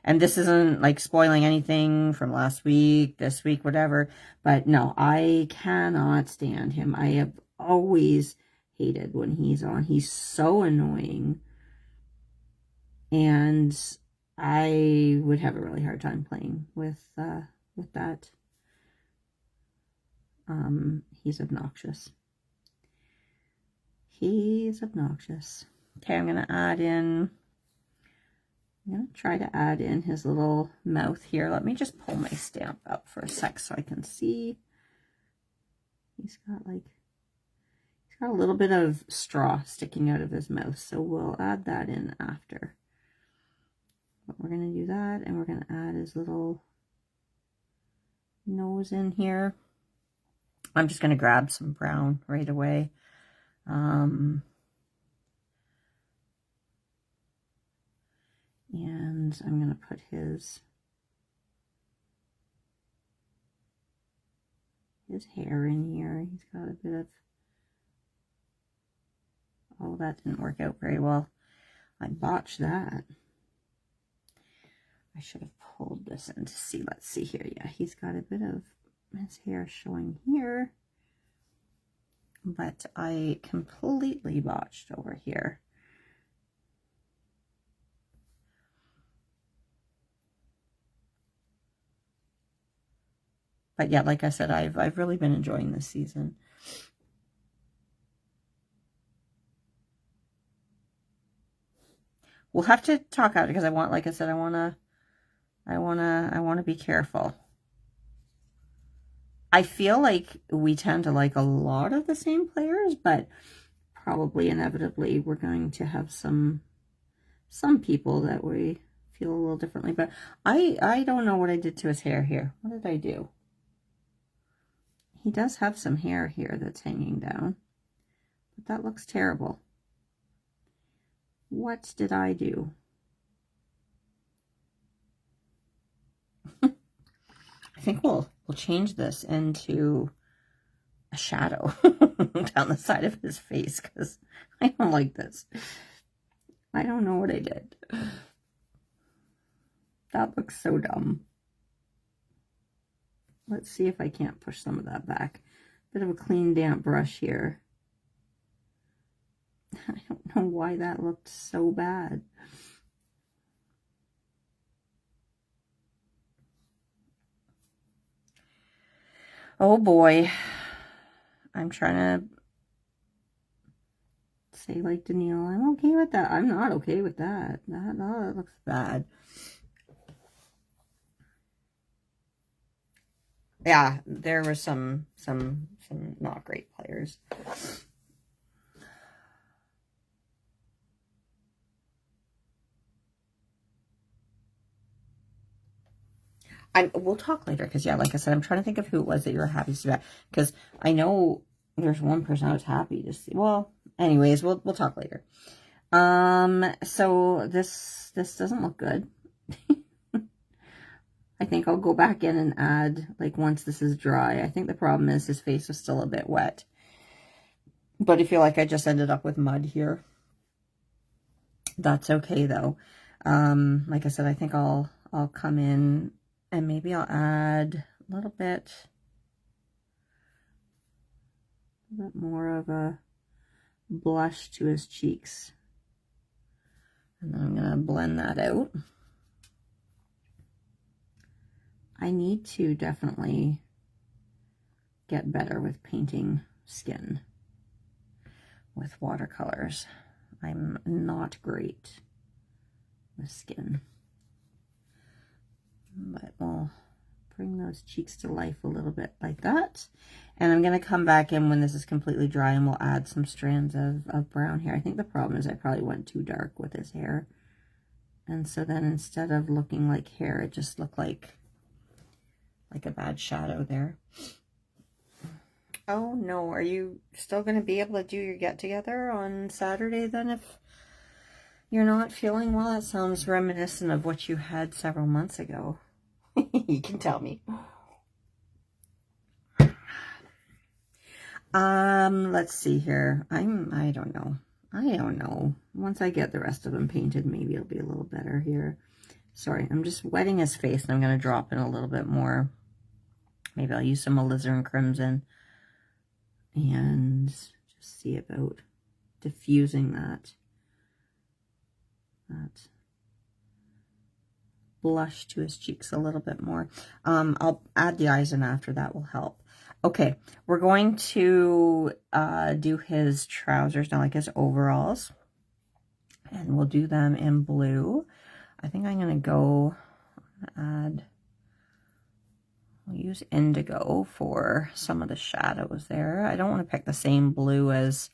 And this isn't like spoiling anything from last week, this week, whatever. But no, I cannot stand him. I have always hated when he's on. He's so annoying. And I would have a really hard time playing with that. He's obnoxious. He's obnoxious. Okay, I'm going to try to add in his little mouth here. Let me just pull my stamp up for a sec so I can see. He's got a little bit of straw sticking out of his mouth, so we'll add that in after. But we're going to do that, and we're going to add his little nose in here. I'm just going to grab some brown right away. And I'm going to put his hair in here. He's got a bit of, oh, that didn't work out very well. I botched that. I should have pulled this in to see. Let's see here. Yeah, he's got a bit of his hair showing here, but I completely botched over here. But yeah, like I said, I've really been enjoying this season. We'll have to talk out because I want, like I said, I want to I wanna be careful. I feel like we tend to like a lot of the same players, but probably inevitably we're going to have some people that we feel a little differently. But I don't know what I did to his hair here. What did I do? He does have some hair here that's hanging down, but that looks terrible. What did I do? I think we'll change this into a shadow down the side of his face, because I don't like this. I don't know what I did. That looks so dumb. Let's see if I can't push some of that back. Bit of a clean, damp brush here. I don't know why that looked so bad. Oh boy. I'm trying to say like Danielle, I'm okay with that. I'm not okay with that. That looks bad. Yeah, there were some not great players. We'll talk later, because yeah, like I said, I'm trying to think of who it was that you were happy to see back, because I know there's one person I was happy to see. Well, anyways, we'll talk later. So this doesn't look good. I think I'll go back in and add, like, once this is dry. I think the problem is his face was still a bit wet. But I feel like I just ended up with mud here. That's okay, though. Like I said, I think I'll come in and maybe I'll add a little bit more of a blush to his cheeks. And then I'm going to blend that out. I need to definitely get better with painting skin with watercolors. I'm not great with skin. But we'll bring those cheeks to life a little bit like that. And I'm going to come back in when this is completely dry and we'll add some strands of brown hair. I think the problem is I probably went too dark with his hair. And so then instead of looking like hair, it just looked like a bad shadow there. Oh no, are you still going to be able to do your get-together on Saturday then if you're not feeling well? That sounds reminiscent of what you had several months ago. You can tell me. Let's see here. I don't know. Once I get the rest of them painted, maybe it'll be a little better here. Sorry, I'm just wetting his face, and I'm going to drop in a little bit more. Maybe I'll use some alizarin crimson and just see about diffusing that blush to his cheeks a little bit more. I'll add the eyes in after, that will help. Okay, we're going to do his trousers now, like his overalls, and we'll do them in blue. I think I'm going to go add, we'll use indigo for some of the shadows there. I don't want to pick the same blue as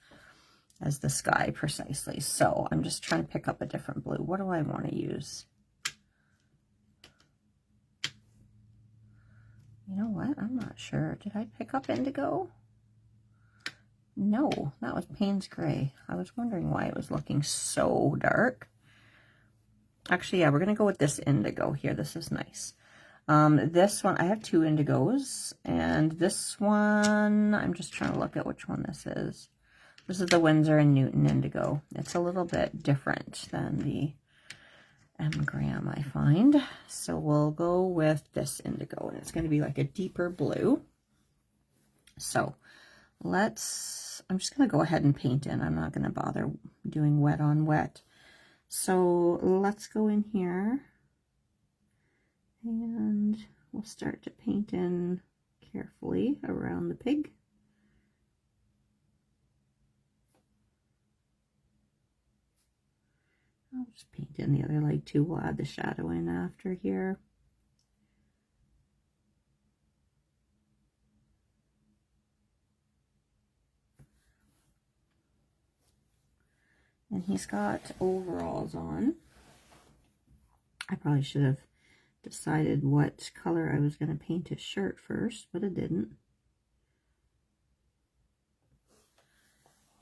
the sky precisely, so I'm just trying to pick up a different blue. What do I want to use? You know what? I'm not sure. Did I pick up indigo? No, that was Payne's Gray. I was wondering why it was looking so dark. Actually, yeah, we're going to go with this indigo here. This is nice. This one, I have two indigos, and this one, I'm just trying to look at which one this is. This is the Winsor and Newton indigo. It's a little bit different than the M. Graham, I find. So we'll go with this indigo, and it's going to be like a deeper blue. So I'm just going to go ahead and paint in. I'm not going to bother doing wet on wet. So let's go in here and we'll start to paint in carefully around the pig. I'll just paint in the other leg too. We'll add the shadow in after here. And he's got overalls on. I probably should have decided what color I was going to paint his shirt first, but I didn't.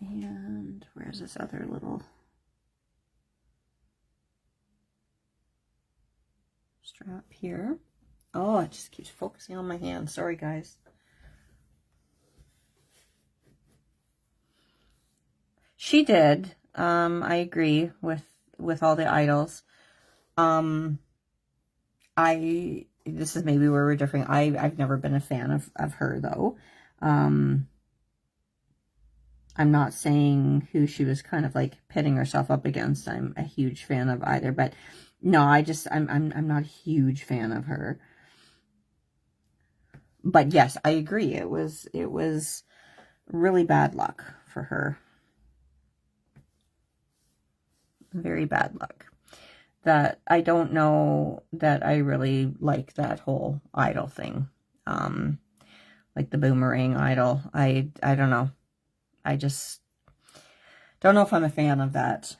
And where's this other little strap here? Oh, it just keeps focusing on my hand. Sorry, guys. She did. I agree with all the idols. This is maybe where we're differing. I've never been a fan of her, though. I'm not saying who she was kind of like pitting herself up against. I'm a huge fan of either, but no, I'm not a huge fan of her. But yes, I agree. It was really bad luck for her. Very bad luck. That I don't know that I really like that whole idol thing. Like the boomerang idol. I don't know. I just don't know if I'm a fan of that.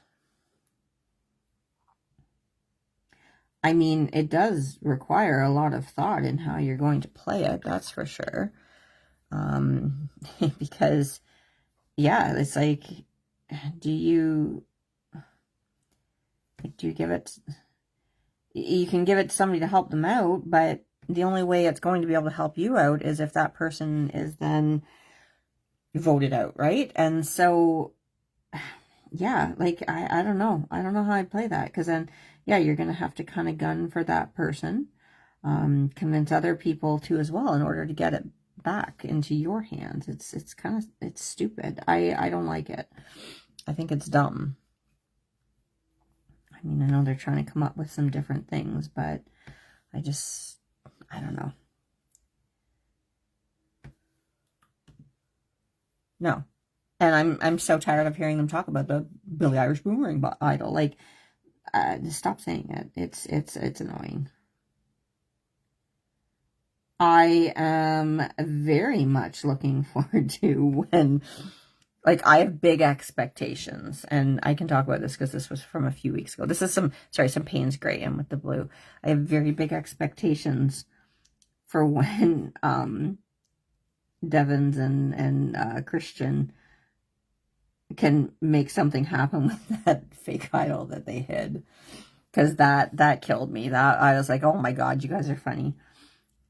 I mean, it does require a lot of thought in how you're going to play it, that's for sure. Because, yeah, it's like, do you give it, you can give it to somebody to help them out, but the only way it's going to be able to help you out is if that person is then voted out, right? And so, yeah, like, I don't know. I don't know how I'd play that, because then, yeah, you're going to have to kind of gun for that person, convince other people to as well in order to get it back into your hands. It's kind of, it's stupid. I don't like it. I think it's dumb. I mean, I know they're trying to come up with some different things, but I don't know. No. And I'm so tired of hearing them talk about the Billie Irish Boomerang idol. Like, just stop saying it. It's annoying. I am very much looking forward to when, like, I have big expectations, and I can talk about this because this was from a few weeks ago. This is some Payne's gray in with the blue. I have very big expectations for when Devins and Christian can make something happen with that fake idol that they hid, because that killed me. That I was like, oh my god, you guys are funny.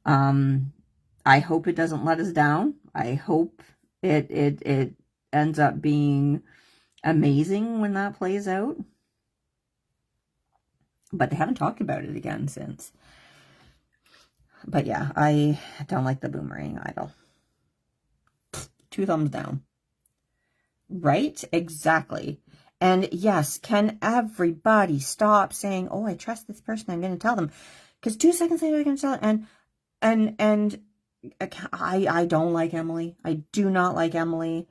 I hope it doesn't let us down. I hope it ends up being amazing when that plays out. But they haven't talked about it again since. But yeah, I don't like the boomerang idol. 2 thumbs down. Right? Exactly. And yes, can everybody stop saying, oh, I trust this person, I'm going to tell them. Because 2 seconds later, they're going to tell it. And I don't like Emily. I do not like Emily.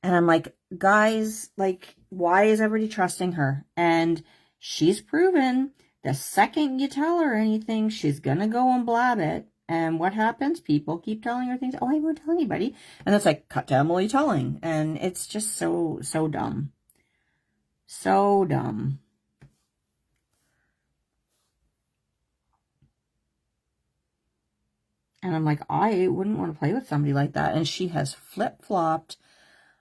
And I'm like, guys, like, why is everybody trusting her? And she's proven the second you tell her anything, she's going to go and blab it. And what happens? People keep telling her things. Oh, I won't tell anybody. And it's like, cut to Emily telling. And it's just so dumb. So dumb. And I'm like, I wouldn't want to play with somebody like that. And she has flip-flopped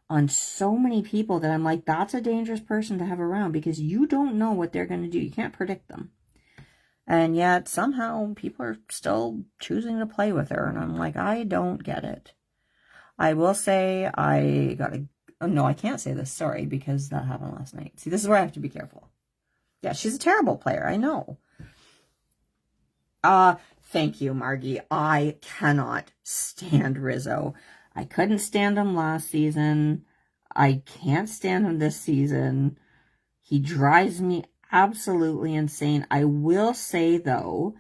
on so many people that I'm like, that's a dangerous person to have around, because you don't know what they're going to do. You can't predict them. And yet somehow people are still choosing to play with her. And I'm like, I don't get it. I will say I got a... Oh, no, I can't say this. Sorry, because that happened last night. See, this is where I have to be careful. Yeah, she's a terrible player. I know. Thank you, Margie. I cannot stand Rizzo. I couldn't stand him last season. I can't stand him this season. He drives me absolutely insane. I will say, though,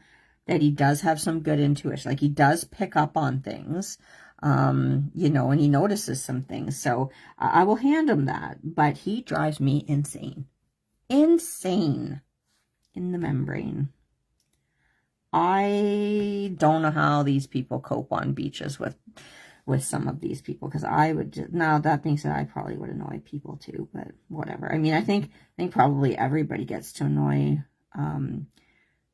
that he does have some good intuition. Like, he does pick up on things, you know, and he notices some things. So I will hand him that. But he drives me insane. Insane in the membrane. I don't know how these people cope on beaches with with some of these people, because I would just, now that being said, I probably would annoy people too, but whatever. I mean, I think probably everybody gets to annoy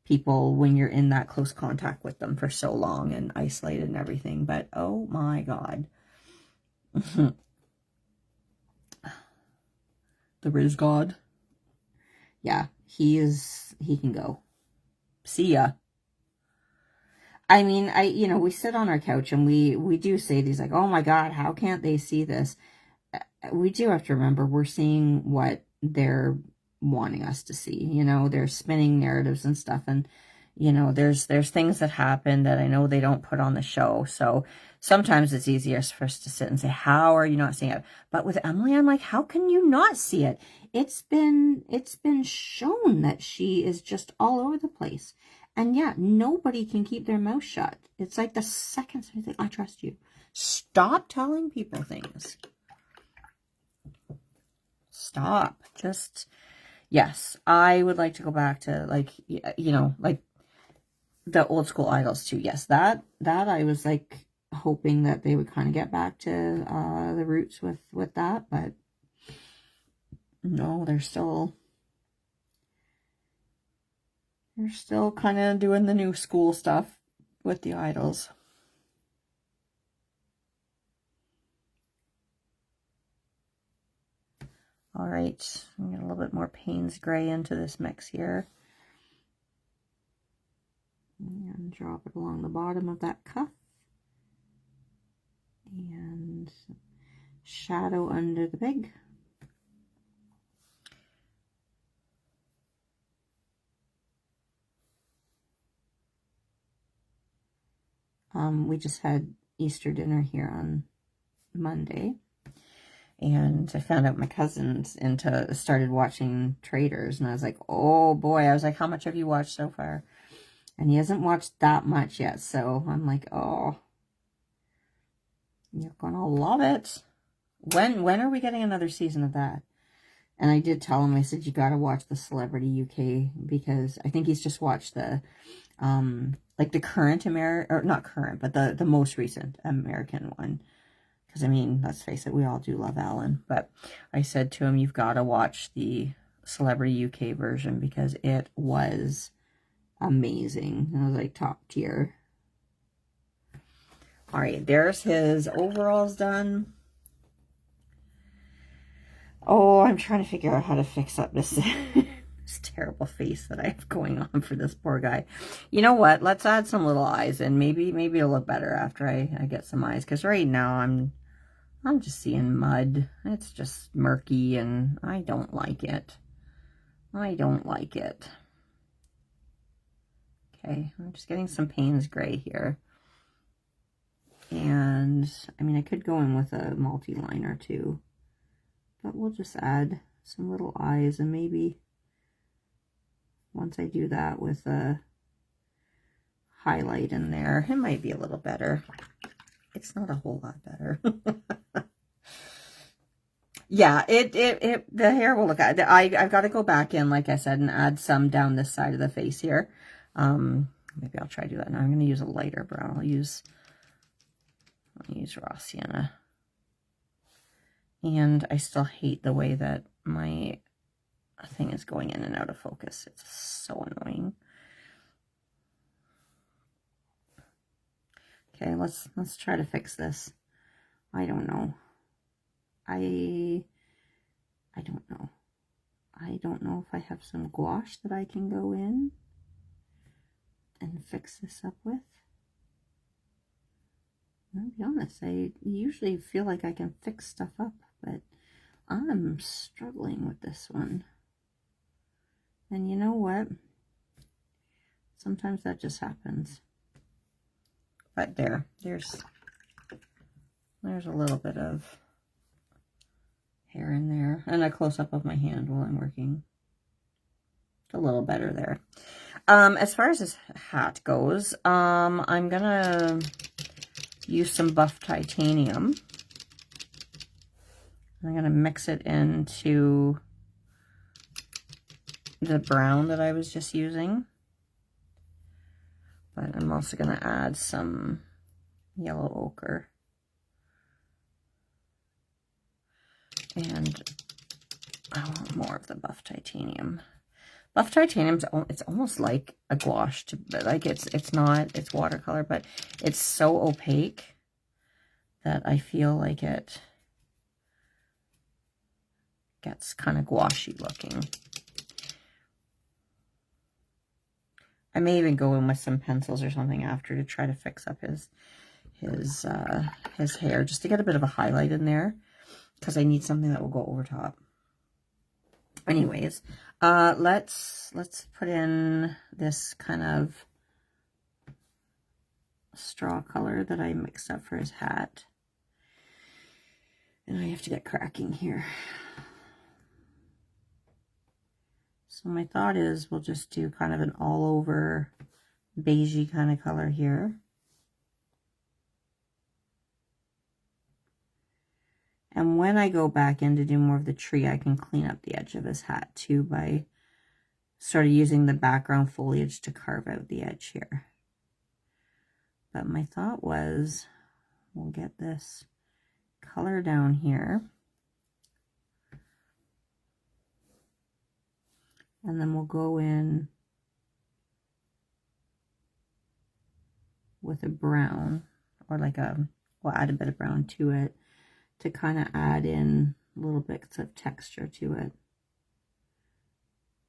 people when you're in that close contact with them for so long and isolated and everything, but oh my God. The Riz God. Yeah, he can go. See ya. I mean, we sit on our couch and we do say these like, oh my God, how can't they see this? We do have to remember we're seeing what they're wanting us to see. They're spinning narratives and stuff. And, there's things that happen that I know they don't put on the show. So sometimes it's easiest for us to sit and say, how are you not seeing it? But with Emily, I'm like, how can you not see it? It's been shown that she is just all over the place. And yeah, nobody can keep their mouth shut. It's like the second somebody thinks, I trust you. Stop telling people things. Stop. Just, yes, I would like to go back to like, like the old school idols too. Yes, that I was like hoping that they would kind of get back to the roots with that. But no, they're still kind of doing the new school stuff with the idols. All right, I'm getting a little bit more Payne's Gray into this mix here. And drop it along the bottom of that cuff. And shadow under the big. We just had Easter dinner here on Monday, and I found out my cousin's started watching Traders, and I was like, oh boy, I was like, how much have you watched so far? And he hasn't watched that much yet, so I'm like, oh, you're gonna love it. When are we getting another season of that? And I did tell him, I said, you gotta watch the Celebrity UK, because I think he's just watched the like the current or not current, but the most recent American one. Because, I mean, let's face it, we all do love Alan. But I said to him, you've got to watch the Celebrity UK version, because it was amazing. It was like top tier. All right, there's his overalls done. Oh, I'm trying to figure out how to fix up this this terrible face that I have going on for this poor guy. You know what? Let's add some little eyes, and maybe it'll look better after I get some eyes. Because right now I'm just seeing mud. It's just murky, and I don't like it. I don't like it. Okay, I'm just getting some Payne's Gray here. And, I mean, I could go in with a multi-liner too. But we'll just add some little eyes, and maybe once I do that with a highlight in there, it might be a little better. It's not a whole lot better. Yeah, the hair will look at. I've got to go back in, like I said, and add some down this side of the face here. Maybe I'll try to do that now. I'm going to use a lighter brown. I'll use raw sienna. And I still hate the way that my thing is going in and out of focus. It's so annoying. Okay, let's try to fix this. I don't know. I don't know. I don't know if I have some gouache that I can go in and fix this up with. I'll be honest, I usually feel like I can fix stuff up, but I'm struggling with this one. And you know what? Sometimes that just happens. But there's a little bit of hair in there, and a close-up of my hand while I'm working. It's a little better there. As far as this hat goes, I'm gonna use some buff titanium. I'm gonna mix it into the brown that I was just using. But I'm also gonna add some yellow ochre. And I want more of the buff titanium. Buff titanium's, it's almost like a gouache, like it's not, it's watercolor, but it's so opaque that I feel like it gets kind of gouache looking. I may even go in with some pencils or something after to try to fix up his hair, just to get a bit of a highlight in there, because I need something that will go over top. Anyways, let's put in this kind of straw color that I mixed up for his hat. And I have to get cracking here. So my thought is we'll just do kind of an all over beigey kind of color here. And when I go back in to do more of the tree, I can clean up the edge of his hat too by sort of using the background foliage to carve out the edge here. But my thought was we'll get this color down here. And then we'll go in with a brown, or like we'll add a bit of brown to it to kind of add in little bits of texture to it.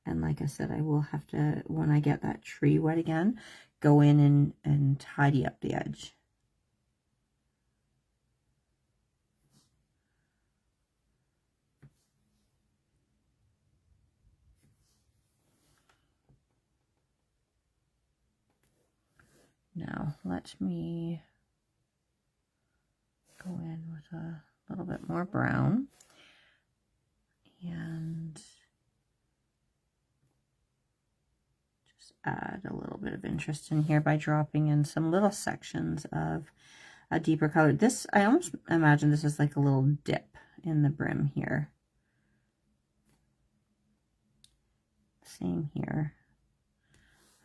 And like I said, I will have to, when I get that tree wet again, go in and tidy up the edge. Now, let me go in with a little bit more brown and just add a little bit of interest in here by dropping in some little sections of a deeper color. This, I almost imagine this is like a little dip in the brim here. Same here.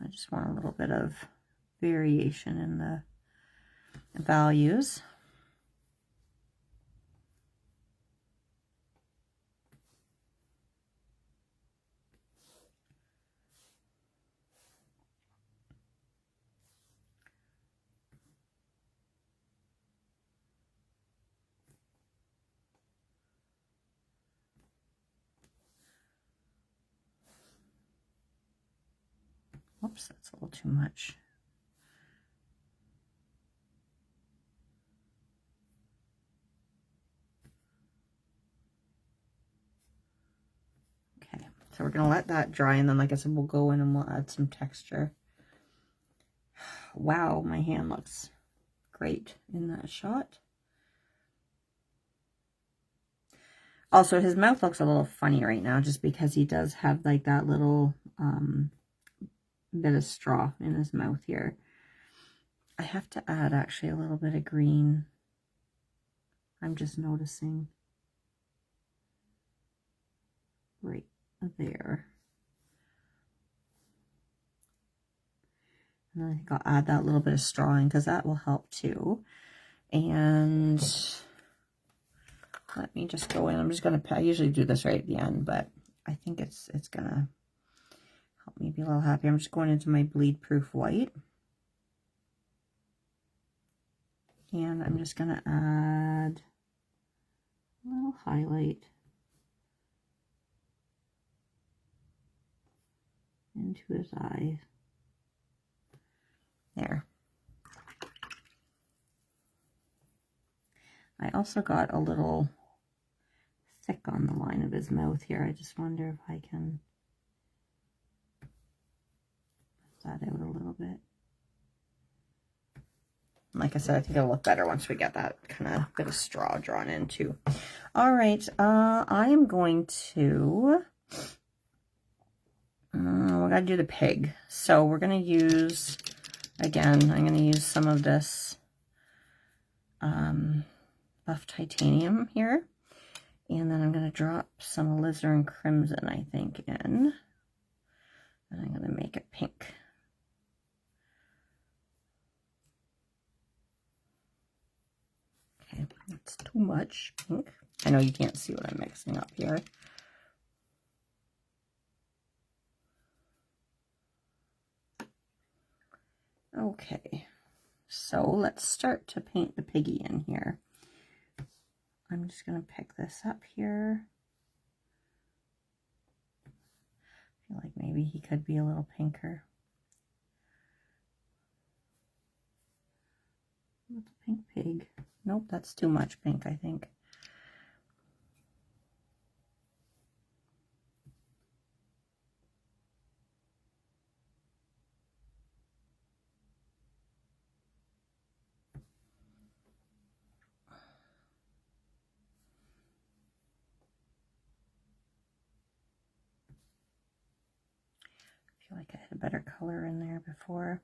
I just want a little bit of variation in the values. Oops, that's a little too much. Okay, so we're gonna let that dry, and then like I said, we'll go in and we'll add some texture. Wow, my hand looks great in that shot. Also, his mouth looks a little funny right now just because he does have like that little bit of straw in his mouth here. I have to add actually a little bit of green. I'm just noticing right there. And I think I'll add that little bit of straw in because that will help too. And let me just go in. I'm just going to, I usually do this right at the end, but I think it's going to help me be a little happier. I'm just going into my bleed proof white. And I'm just going to add a little highlight into his eye. There. I also got a little thick on the line of his mouth here. I just wonder if I can buff that out a little bit. Like I said, I think it'll look better once we get that kind of bit of straw drawn in too. All right, I am going to, we're going to do the pig. So we're going to use, again, I'm going to use some of this buff titanium here. And then I'm going to drop some alizarin crimson, I think, in. And I'm going to make it pink. Okay, that's too much pink. I know you can't see what I'm mixing up here. Okay, so let's start to paint the piggy in here. I'm just going to pick this up here. I feel like maybe he could be a little pinker. Little pink pig. Nope, that's too much pink, I think. I feel like I had a better color in there before.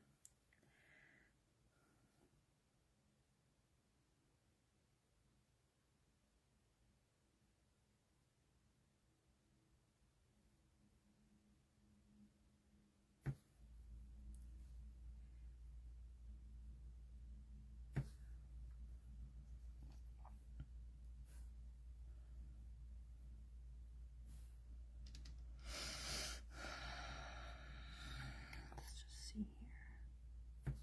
Let's just see here.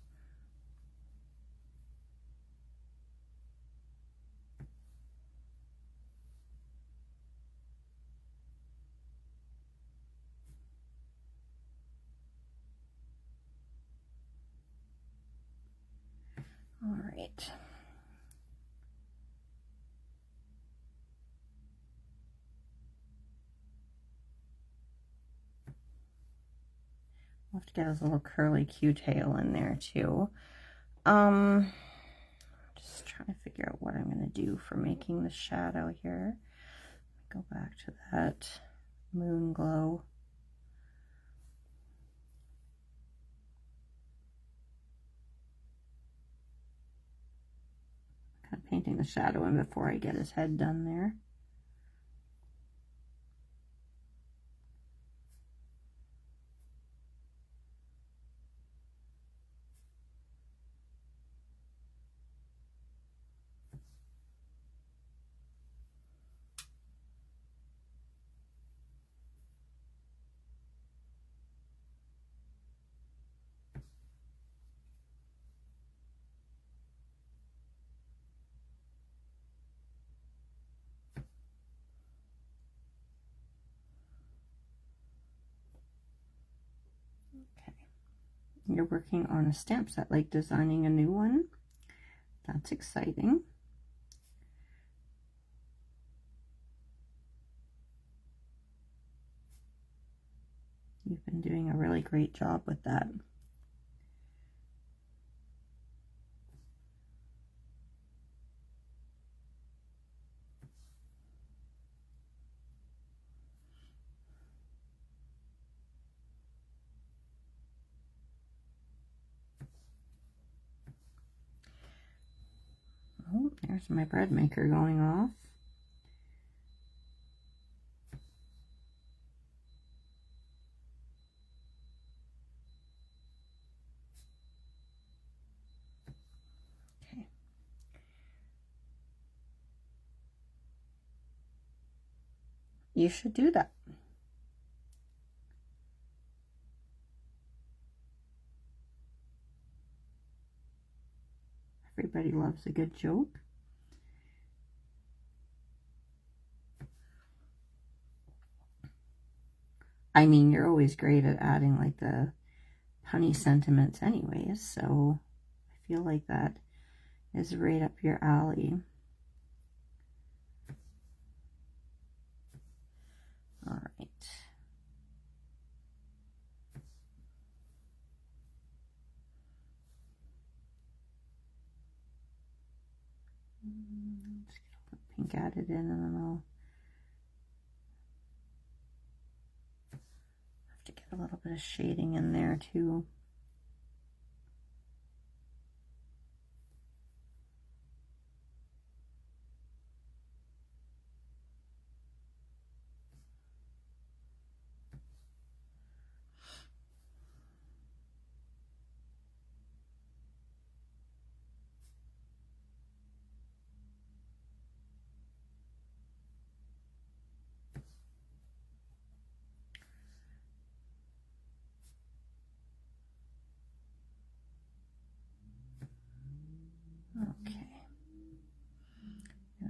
All right. I'll have to get his little curly Q tail in there too. Just trying to figure out what I'm going to do for making the shadow here. Go back to that moon glow. Kind of painting the shadow in before I get his head done there. Okay. You're working on a stamp set, like designing a new one. That's exciting. You've been doing a really great job with that. Oh, there's my bread maker going off. Okay. You should do that. Everybody loves a good joke. I mean, you're always great at adding like the punny sentiments anyways, so I feel like that is right up your alley. All right. Just get a little pink added in, and then I'll have to get a little bit of shading in there too.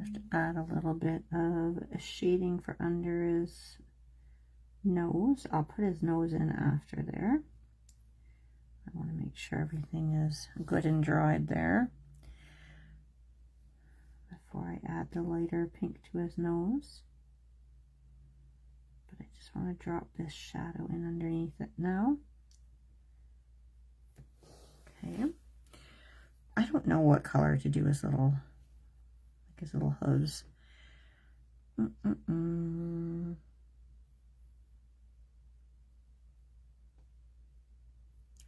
have to add a little bit of shading for under his nose. I'll put his nose in after there. I want to make sure everything is good and dried there before I add the lighter pink to his nose. But I just want to drop this shadow in underneath it now. Okay. I don't know what color to do his little, like his little hooves. I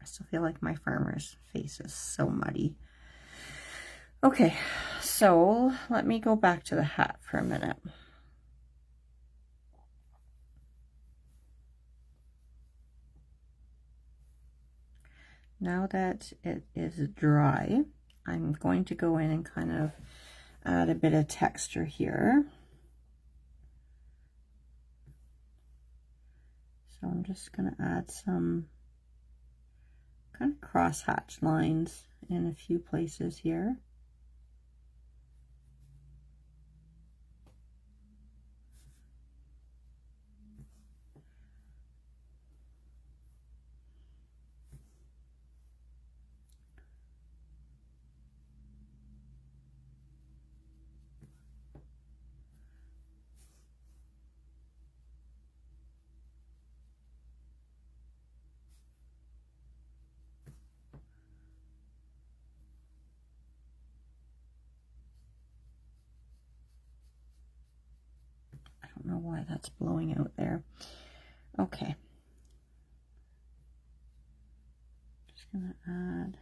still feel like my farmer's face is so muddy. Okay, so let me go back to the hat for a minute. Now that it is dry, I'm going to go in and kind of add a bit of texture here. So I'm just going to add some kind of cross-hatch lines in a few places here. I don't know why that's blowing out there. Okay. Just gonna add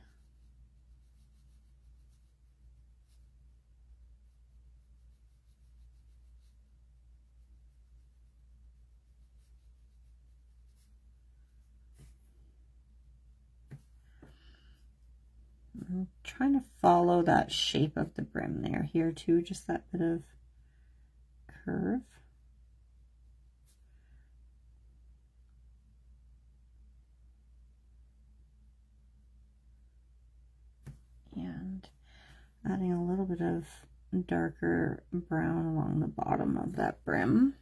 I'm trying to follow that shape of the brim there here too, just that bit of curve. And adding a little bit of darker brown along the bottom of that brim.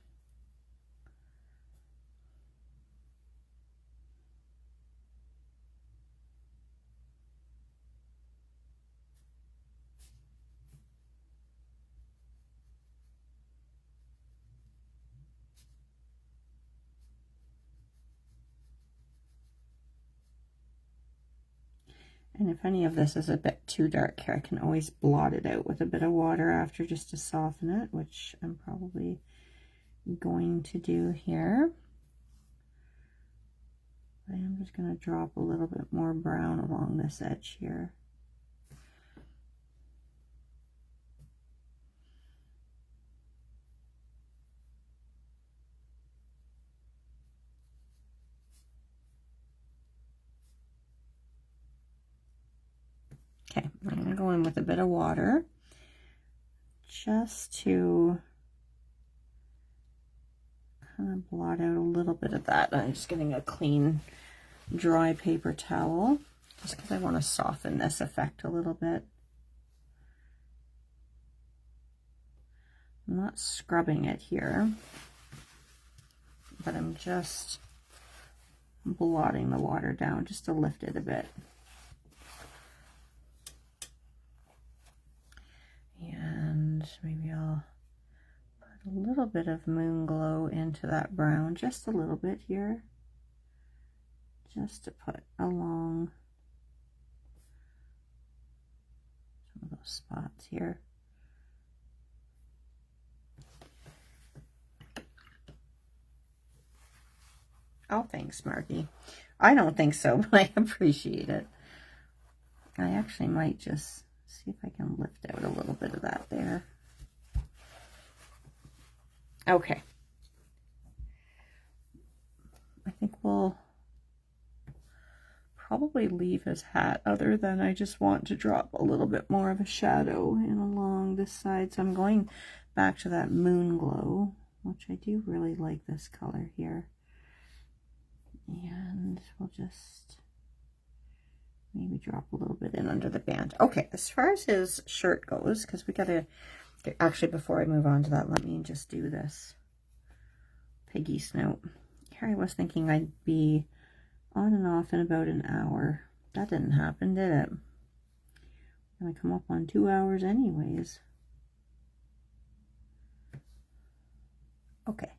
And if any of this is a bit too dark here, I can always blot it out with a bit of water after just to soften it, which I'm probably going to do here. I am just going to drop a little bit more brown along this edge here. Okay, I'm going to go in with a bit of water just to kind of blot out a little bit of that. I'm just getting a clean, dry paper towel just because I want to soften this effect a little bit. I'm not scrubbing it here, but I'm just blotting the water down just to lift it a bit. And maybe I'll put a little bit of moon glow into that brown, just a little bit here, just to put along some of those spots here. Oh, thanks, Marky. I don't think so, but I appreciate it. I actually might just see if I can lift out a little bit of that there. Okay. I think we'll probably leave his hat, other than I just want to drop a little bit more of a shadow in along this side. So I'm going back to that moon glow, which I do really like this color here. And we'll just maybe drop a little bit in under the band. Okay, as far as his shirt goes, because we got to Actually, before I move on to that, let me just do this piggy snout. Here I was thinking I'd be on and off in about an hour. That didn't happen, did it? I'm gonna come up on 2 hours anyways. Okay.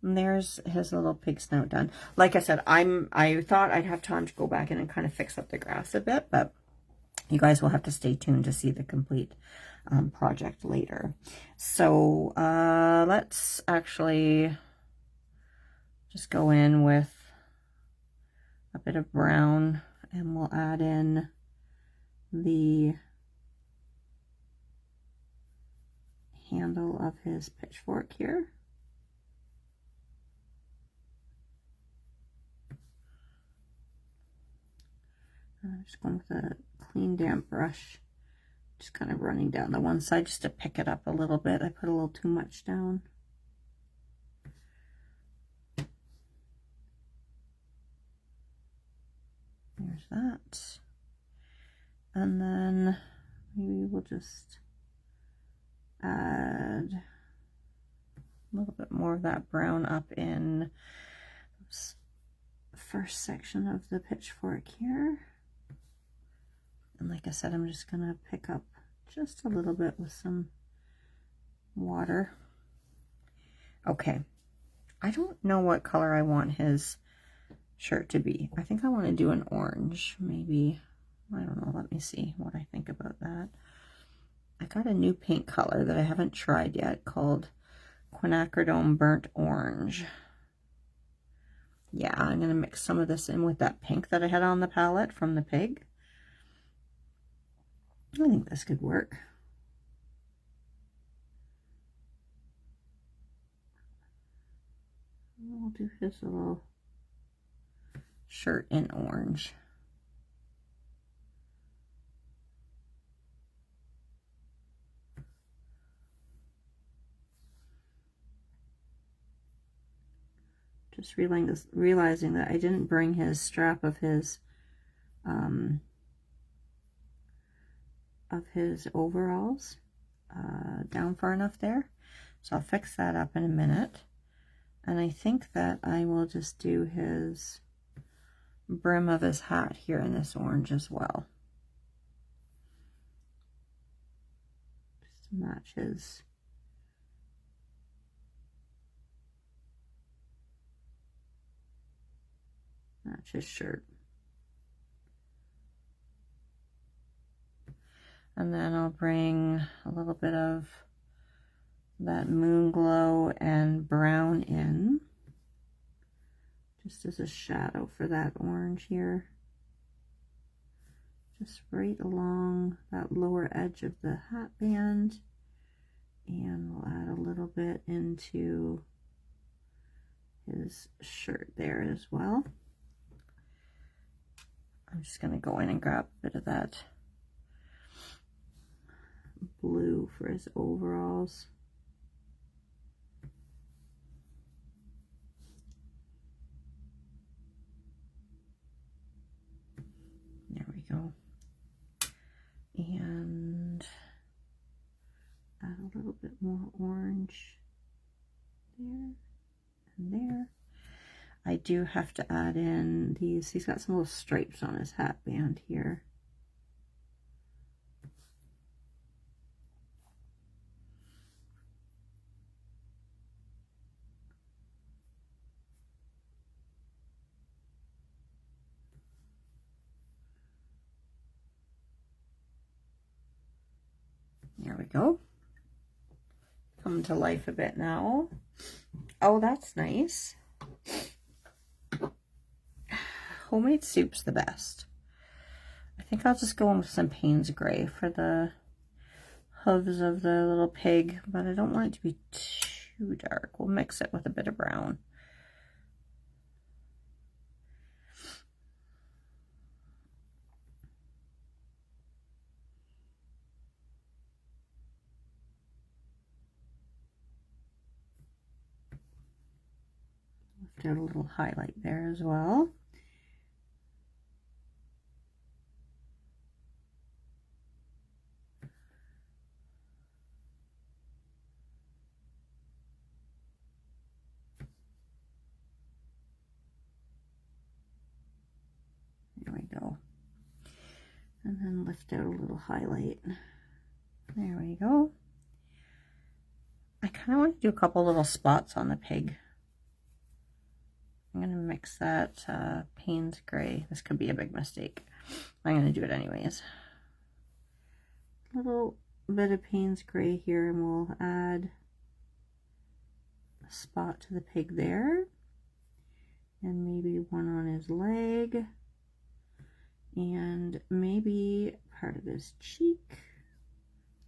And there's his little pig snout done. Like I said, I thought I'd have time to go back in and kind of fix up the grass a bit, but you guys will have to stay tuned to see the complete project later. So let's actually just go in with a bit of brown, and we'll add in the handle of his pitchfork here. I'm just going with a clean damp brush, just kind of running down the one side just to pick it up a little bit. I put a little too much down. There's that. And then maybe we'll just add a little bit more of that brown up in the first section of the pitchfork here. And like I said, I'm just going to pick up just a little bit with some water. Okay. I don't know what color I want his shirt to be. I think I want to do an orange, maybe. I don't know. Let me see what I think about that. I got a new paint color that I haven't tried yet called Quinacridone Burnt Orange. Yeah, I'm going to mix some of this in with that pink that I had on the palette from the pig. I think this could work. We'll do his little shirt in orange. Just realizing that I didn't bring his strap of his overalls down far enough there. So I'll fix that up in a minute. And I think that I will just do his brim of his hat here in this orange as well. Just to match his shirt. And then I'll bring a little bit of that moon glow and brown in, just as a shadow for that orange here. Just right along that lower edge of the hat band. And we'll add a little bit into his shirt there as well. I'm just going to go in and grab a bit of that blue for his overalls. There we go. And add a little bit more orange there and there. I do have to add in these. He's got some little stripes on his hat band here. There we go. Come to life a bit now. Oh, that's nice. Homemade soup's the best. I think I'll just go in with some Payne's Gray for the hooves of the little pig, but I don't want it to be too dark. We'll mix it with a bit of brown. Lift out a little highlight there as well. go. And then lift out a little highlight. There we go. I kind of want to do a couple little spots on the pig. I'm going to mix that Payne's Gray. This could be a big mistake. I'm going to do it anyways. A little bit of Payne's Gray here, and we'll add a spot to the pig there. And maybe one on his leg. And maybe part of his cheek.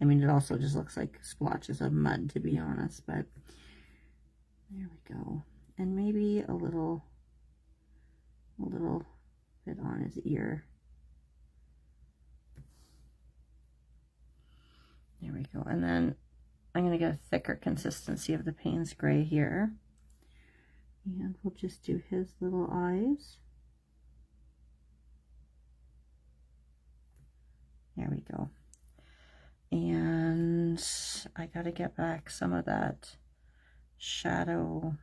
I mean, it also just looks like splotches of mud, to be honest, but there we go. And maybe a little bit on his ear. There we go. And then I'm going to get a thicker consistency of the Payne's Gray here. And we'll just do his little eyes. There we go. And I got to get back some of that shadow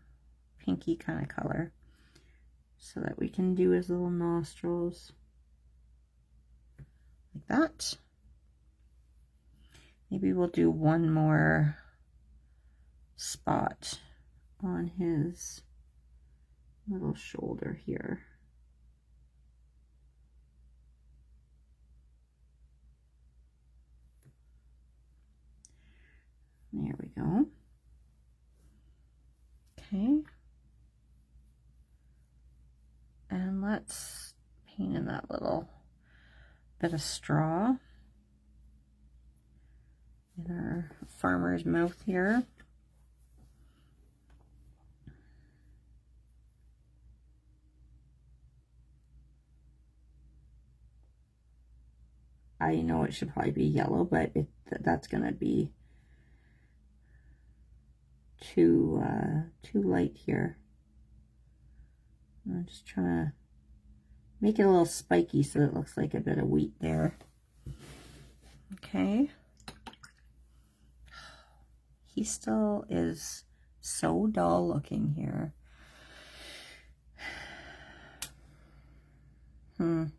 pinky kind of color so that we can do his little nostrils like that. Maybe we'll do one more spot on his little shoulder here. There we go. Okay. And let's paint in that little bit of straw in our farmer's mouth here. I know it should probably be yellow, but that's going to be too light here. I'm just trying to make it a little spiky so it looks like a bit of wheat there. Okay. He still is so dull looking here. It's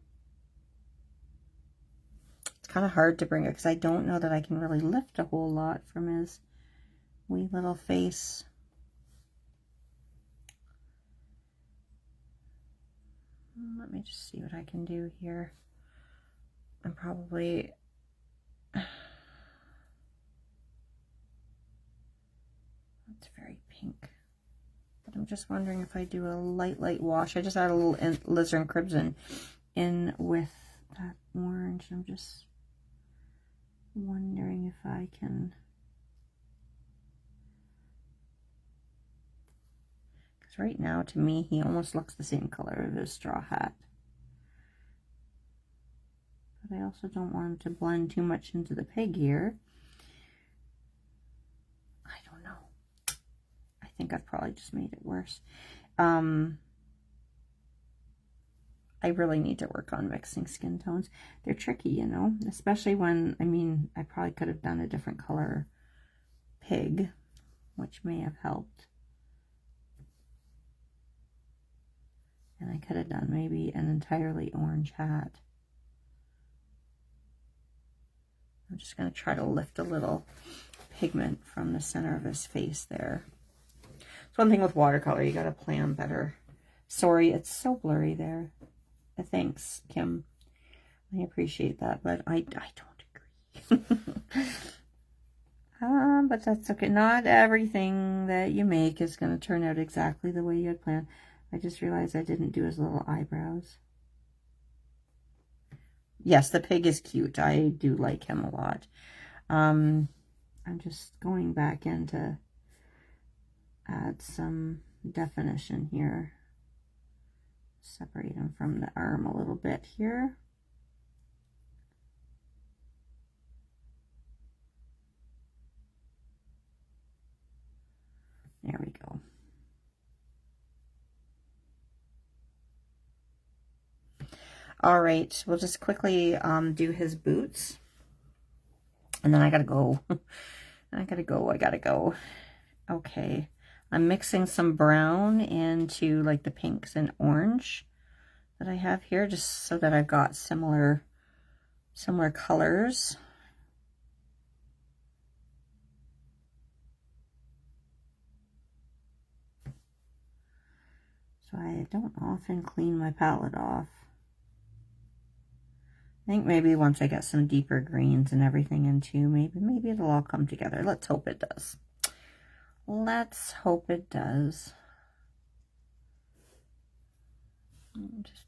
kind of hard to bring it because I don't know that I can really lift a whole lot from his wee little face. Let me just see what I can do here. I'm probably that's very pink, but I'm just wondering if I do a light wash. I just add a little alizarin crimson in with that orange. I'm just wondering if I can, because right now to me he almost looks the same color of his straw hat, but I also don't want him to blend too much into the pig here. I don't know. I think I've probably just made it worse. I really need to work on mixing skin tones. They're tricky, you know, especially when, I mean, I probably could have done a different color pig, which may have helped. And I could have done maybe an entirely orange hat. I'm just going to try to lift a little pigment from the center of his face there. It's one thing with watercolor, you got to plan better. Sorry, it's so blurry there. Thanks, Kim. I appreciate that, but I don't agree. But that's okay. Not everything that you make is going to turn out exactly the way you had planned. I just realized I didn't do his little eyebrows. Yes, the pig is cute. I do like him a lot. I'm just going back in to add some definition here. Separate him from the arm a little bit here. There we go. All right, we'll just quickly do his boots. And then I gotta go. I gotta go. Okay. I'm mixing some brown into like the pinks and orange that I have here, just so that I've got similar colors. So I don't often clean my palette off. I think maybe once I get some deeper greens and everything into, maybe it'll all come together. Let's hope it does. Let's hope it does. I'm just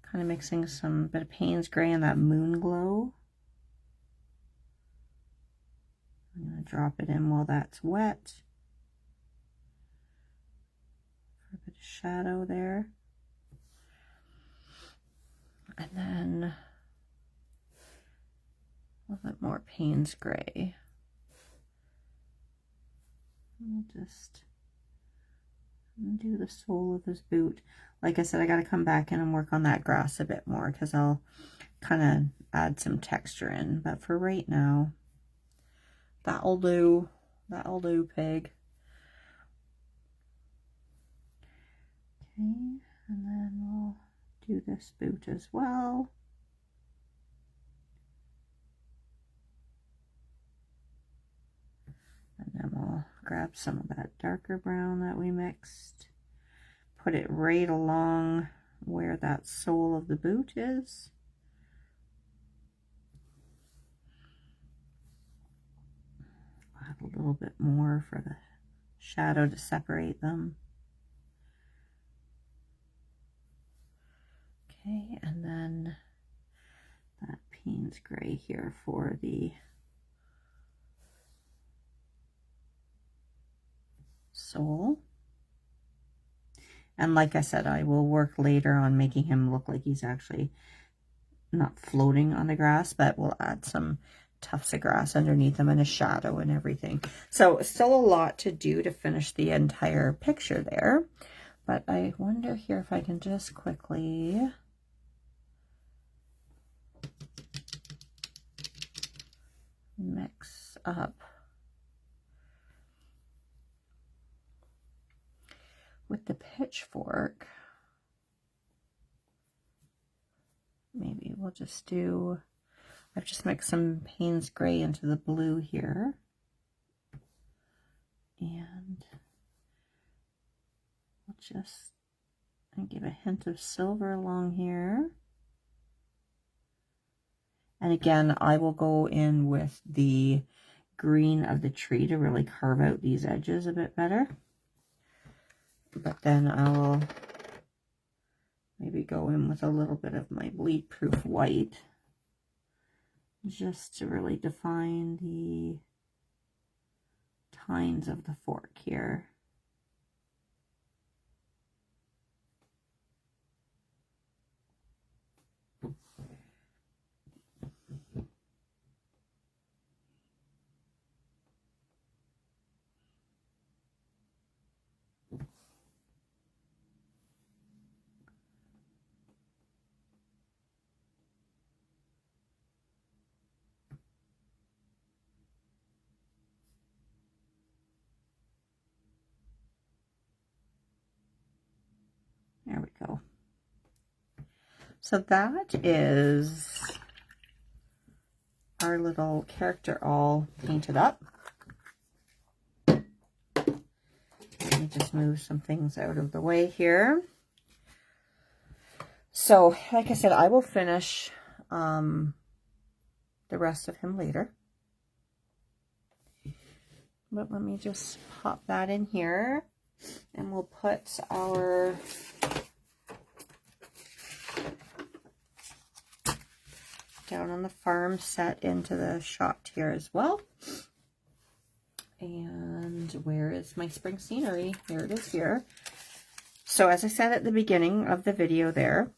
kind of mixing some bit of Payne's Gray and that Moon Glow. I'm going to drop it in while that's wet. For a bit of shadow there. And then a little bit more Payne's Gray. I'll just do the sole of this boot. Like I said, I got to come back in and work on that grass a bit more, because I'll kind of add some texture in. But for right now, that'll do. That'll do, pig. Okay, and then we'll do this boot as well. And then we'll grab some of that darker brown that we mixed, put it right along where that sole of the boot is. Add a little bit more for the shadow to separate them. Okay, and then that Payne's Gray here for the sole. And like I said, I will work later on making him look like he's actually not floating on the grass, but we'll add some tufts of grass underneath them and a shadow and everything. So still a lot to do to finish the entire picture there. But I wonder here if I can just quickly mix up with the pitchfork. Maybe we'll just do, I've just mixed some Payne's Gray into the blue here. And we'll just give a hint of silver along here. And again, I will go in with the green of the tree to really carve out these edges a bit better. But then I'll maybe go in with a little bit of my bleed proof white, just to really define the tines of the fork here. There we go. So that is our little character all painted up. Let me just move some things out of the way here. So, like I said, I will finish the rest of him later. But let me just pop that in here, and we'll put our Down on the Farm set into the shot here as well. And where is my spring scenery? Here it is here. So as I said at the beginning of the video there,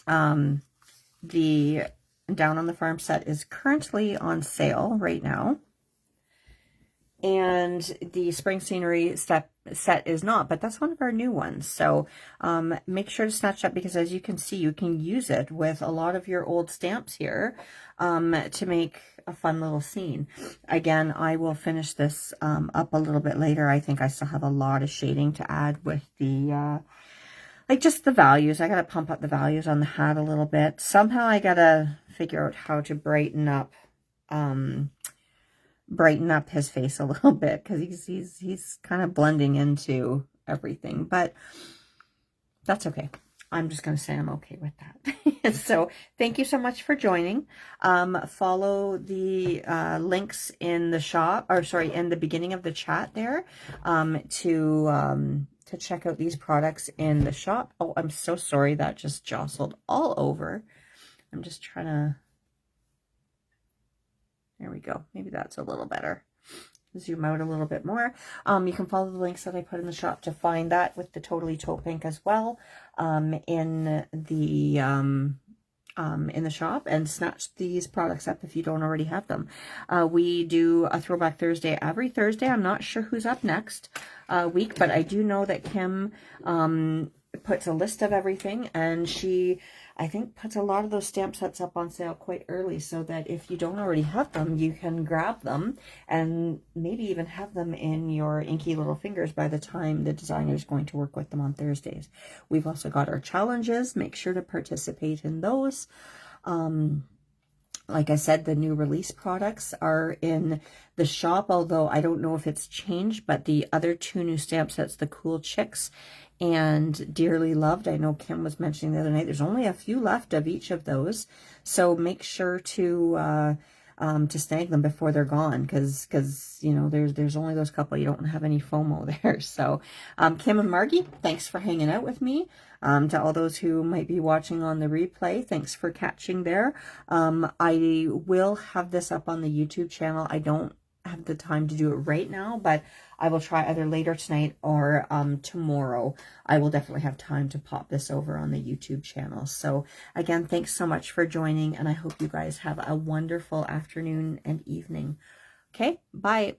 the Down on the Farm set is currently on sale right now. And the spring scenery set is not, but that's one of our new ones. So make sure to snatch up, because as you can see, you can use it with a lot of your old stamps here to make a fun little scene. Again, I will finish this up a little bit later. I think I still have a lot of shading to add with the like just the values. I got to pump up the values on the hat a little bit. Somehow I got to figure out how to brighten up his face a little bit, because he's kind of blending into everything, but that's okay. I'm just going to say I'm okay with that. So thank you so much for joining. Follow the links in the shop, or sorry, in the beginning of the chat there, to check out these products in the shop. Oh, I'm so sorry. That just jostled all over. I'm just trying to, there we go. Maybe that's a little better. Zoom out a little bit more. You can follow the links that I put in the shop to find that, with the Totally Taupe Pink as well, in the shop, and snatch these products up if you don't already have them. We do a Throwback Thursday every Thursday. I'm not sure who's up next week, but I do know that Kim puts a list of everything, and she, I think, puts a lot of those stamp sets up on sale quite early, so that if you don't already have them, you can grab them and maybe even have them in your inky little fingers by the time the designer is going to work with them on Thursdays. We've also got our challenges. Make sure to participate in those. Like I said, the new release products are in the shop, although I don't know if it's changed, but the other two new stamp sets, the Cool Chicks and Dearly Loved, I know Kim was mentioning the other night, there's only a few left of each of those. So make sure to snag them before they're gone, because you know, there's only those couple. You don't have any FOMO there. So Kim and Margie, thanks for hanging out with me. To all those who might be watching on the replay, thanks for catching there. I will have this up on the YouTube channel. I don't have the time to do it right now, but I will try either later tonight or tomorrow. I will definitely have time to pop this over on the YouTube channel. So again, thanks so much for joining, and I hope you guys have a wonderful afternoon and evening. Okay, bye.